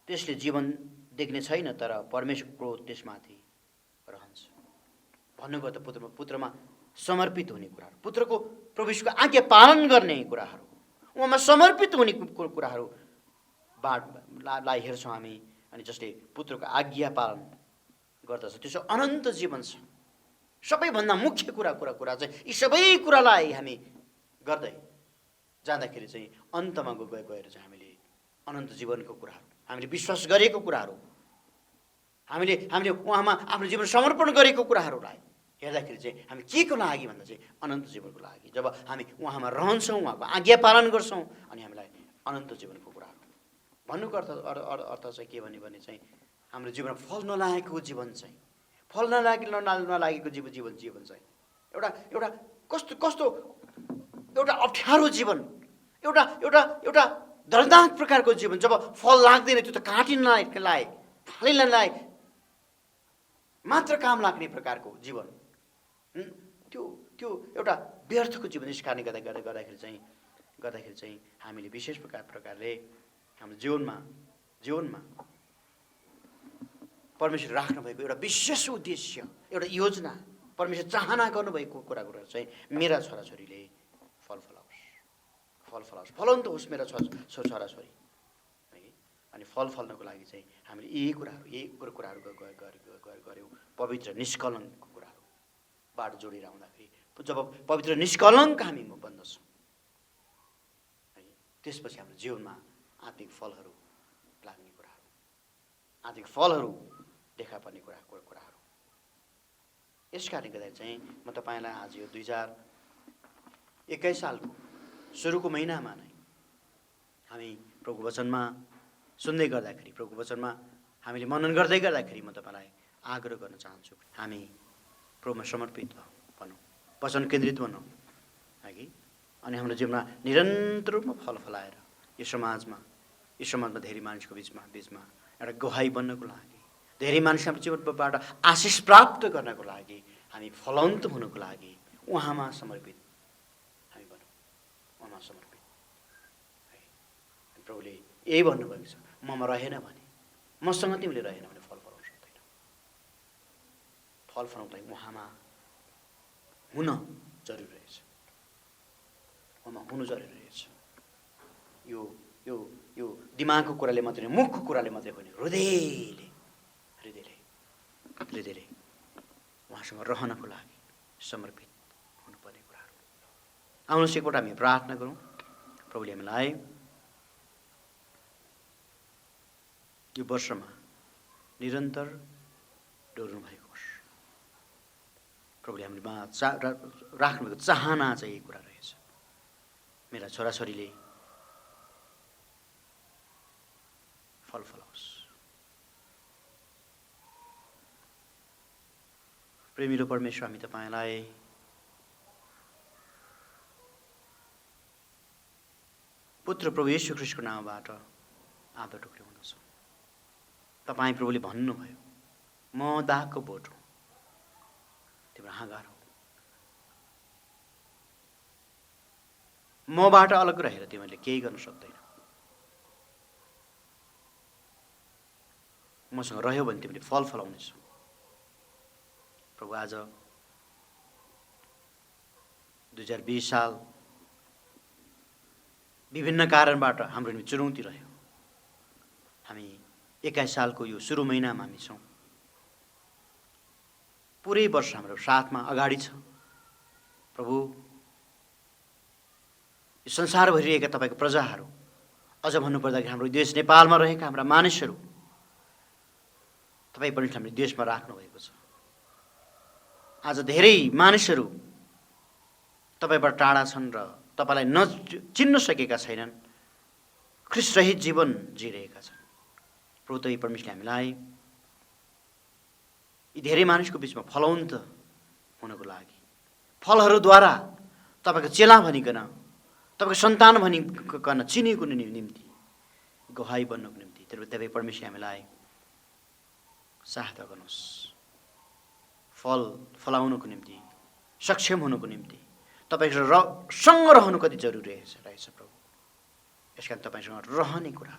त्यसले जीवन देख्ने छैन, तर परमेश्वरको क्रोध त्यसमाथि रहन्छ। भन्नुको त पुत्रमा समर्पित हुने कुराहरू, पुत्रको प्रभुको आज्ञा पालन गर्ने कुराहरू, उहाँमा समर्पित हुने कुराहरू लाई हेर्छौँ हामी। अनि जसले पुत्रको आज्ञा पालन गर्दछ त्यसो अनन्त जीवन छ। सबैभन्दा मुख्य कुरा चाहिँ यी सबै कुरालाई हामी गर्दै जाँदाखेरि चाहिँ अन्तमा गएर चाहिँ हामीले अनन्त जीवनको कुराहरू, हामीले विश्वास गरेको कुराहरू, हामीले उहाँमा आफ्नो जीवन समर्पण गरेको कुराहरूलाई हेर्दाखेरि चाहिँ हामी के को लागि भन्दा चाहिँ अनन्त जीवनको लागि। जब हामी उहाँमा रहन्छौँ, उहाँको आज्ञा पालन गर्छौँ, अनि हामीलाई अनन्त जीवनको कुराहरू। भन्नुको अर्थ चाहिँ के भने चाहिँ हाम्रो जीवनमा फल नलागेको जीवन चाहिँ, फल नलागेको जीवन चाहिँ एउटा कस्तो एउटा अप्ठ्यारो जीवन, एउटा दर्दनाक प्रकारको जीवन। जब फल लाग्दैन, त्यो त काटिनलाई फालिनलाई मात्र काम लाग्ने प्रकारको जीवन, त्यो एउटा व्यर्थको जीवन। यस कारणले गर्दाखेरि चाहिँ हामीले विशेष प्रकारले हाम्रो जीवनमा परमेश्वर राख्नुभएको एउटा विशेष उद्देश्य, एउटा योजना, परमेश्वर चाहना गर्नुभएको कुराहरू चाहिँ मेरा छोराछोरीले फल फलाओस्, फलन्त होस् मेरा छोराछोरी। अनि फल फल्नको लागि चाहिँ हामीले यही कुराहरू गऱ्यौँ। पवित्र निष्कलङ्कको कुराहरू बाटो जोडेर आउँदाखेरि जब पवित्र निष्कलङ्क हामी बन्दछौँ, त्यसपछि हाम्रो जीवनमा आत्मिक फलहरू लाग्ने कुराहरू, आत्मिक फलहरू देखा पर्ने कुराहरू। यस कारणले गर्दा चाहिँ म तपाईँलाई आज यो 2021 सालको सुरुको महिनामा नै हामी प्रभुको वचनमा सुन्दै गर्दाखेरि, प्रभुको वचनमा हामीले मनन गर्दै गर्दाखेरि म तपाईँलाई आग्रह गर्न चाहन्छु, हामी प्रभुमा समर्पित बनौँ, वचन केन्द्रित बनौँ, है। अनि हाम्रो जीवनमा निरन्तर रूपमा फल फलाएर यो समाजमा धेरै मानिसको बिचमा एउटा गवाही बन्नको लागि, धेरै मानिस हाम्रो जीवनबाट आशिष प्राप्त गर्नको लागि, हामी फलवन्त हुनको लागि उहाँमा समर्पित हामी बनौँ, उहाँमा समर्पित, है। प्रभुले यही भन्नुभएको छ, ममा रहेन भने, मसँग तिमीले रहेन भने फल फलाउन सक्दैन। फल फलाउँदा उहाँमा हुन जरुरी रहेछ, उहाँमा हुनु जरुरी रहेछ। यो दिमागको कुराले मात्रै, मुखको कुराले मात्रै होइन, हृदयले उहाँसँग रहनको लागि समर्पित हुनुपर्ने कुराहरू। आउनुहोस् एकपल्ट हामी प्रार्थना गरौँ। प्रभुले हामीलाई यो वर्षमा निरन्तर डोर्नु भएको होस्। प्रभुले हामीमा राख्नुभएको चाहना चाहिँ यही कुरा रहेछ, मेरा छोराछोरीले फल फलाओस्। प्रेमिलो परमेश्वर, हामी तपाईँलाई पुत्र प्रभु येशू ख्रीष्टको नामबाट आदर टुक्र्याउँदछौँ। तपाईँ प्रभुले भन्नुभयो, म दागको बोट हुँ, तिम्रो हाँगार हो, मबाट अलग रहेर तिमीले केही गर्न सक्दैन। मसँग रह्यो भने तिमीले फल फलाउनेछौ। प्रभु, आज 2020 साल विभिन्न कारणबाट हाम्रो निम्ति चुनौती रह्यो। हामी 21 सालको यो सुरु महिनामा हामी छौँ। पुरै वर्ष हाम्रो साथमा अगाडि छ। प्रभु, यो संसारभरि रहेका तपाईँको प्रजाहरू, अझ भन्नुपर्दाखेरि हाम्रो देश नेपालमा रहेका हाम्रा मानिसहरू तपाईँ पनि हामीले देशमा राख्नुभएको छ। आज धेरै मानिसहरू तपाईँबाट टाढा छन् र तपाईँलाई चिन्न सकेका छैनन्, ख्रीष्टरहित जीवन जिरहेका छन्। प्रभु, तपाईँ परमेश्वरले हामीलाई यी धेरै मानिसको बिचमा फलवन्त हुनको लागि, फलहरूद्वारा तपाईँको चेला भनिकन, तपाईँको सन्तान भनिकन चिनेको निम्ति, गवाही बन्नको निम्ति तपाईँ परमेश्वरले हामीलाई सहायता गर्नुहोस्। फल फलाउनुको निम्ति, सक्षम हुनुको निम्ति तपाईँसँग रहनु कति जरुरी रहेछ प्रभु। यस कारण तपाईँसँग रहने कुरा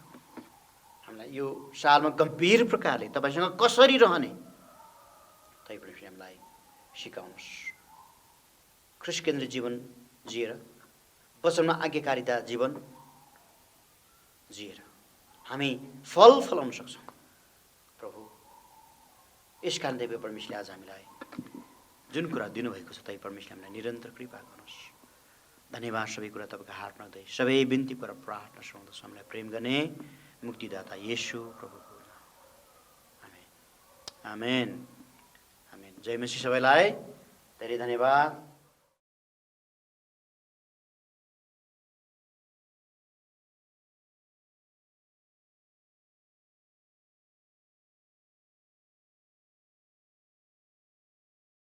हामीलाई यो सालमा गम्भीर प्रकारले तपाईँसँग कसरी रहने तपाईँ परमेश्वर हामीलाई सिकाउनुहोस्। ख्रिस्ट केन्द्रित जीवन जिएर, वचनमा आज्ञाकारिता जीवन जिएर हामी फल फलाउन सक्छौँ प्रभु। यस कारण देव परमेश्वरले आज हामीलाई जुन कुरा दिनुभएको छ तपाईँ परमेश्वरले हामीलाई निरन्तर कृपा गर्नुहोस्। धन्यवाद। सबै कुरा तपाईँको हातमा हुँदै सबै बिन्ती कुरा प्रार्थना सुनाउँदछ हामीलाई प्रेम गर्ने मुक्तिदाता येशू प्रभुको नाम। आमेन आमेन आमेन। जय मसीह। सबैलाई धेरै धन्यवाद।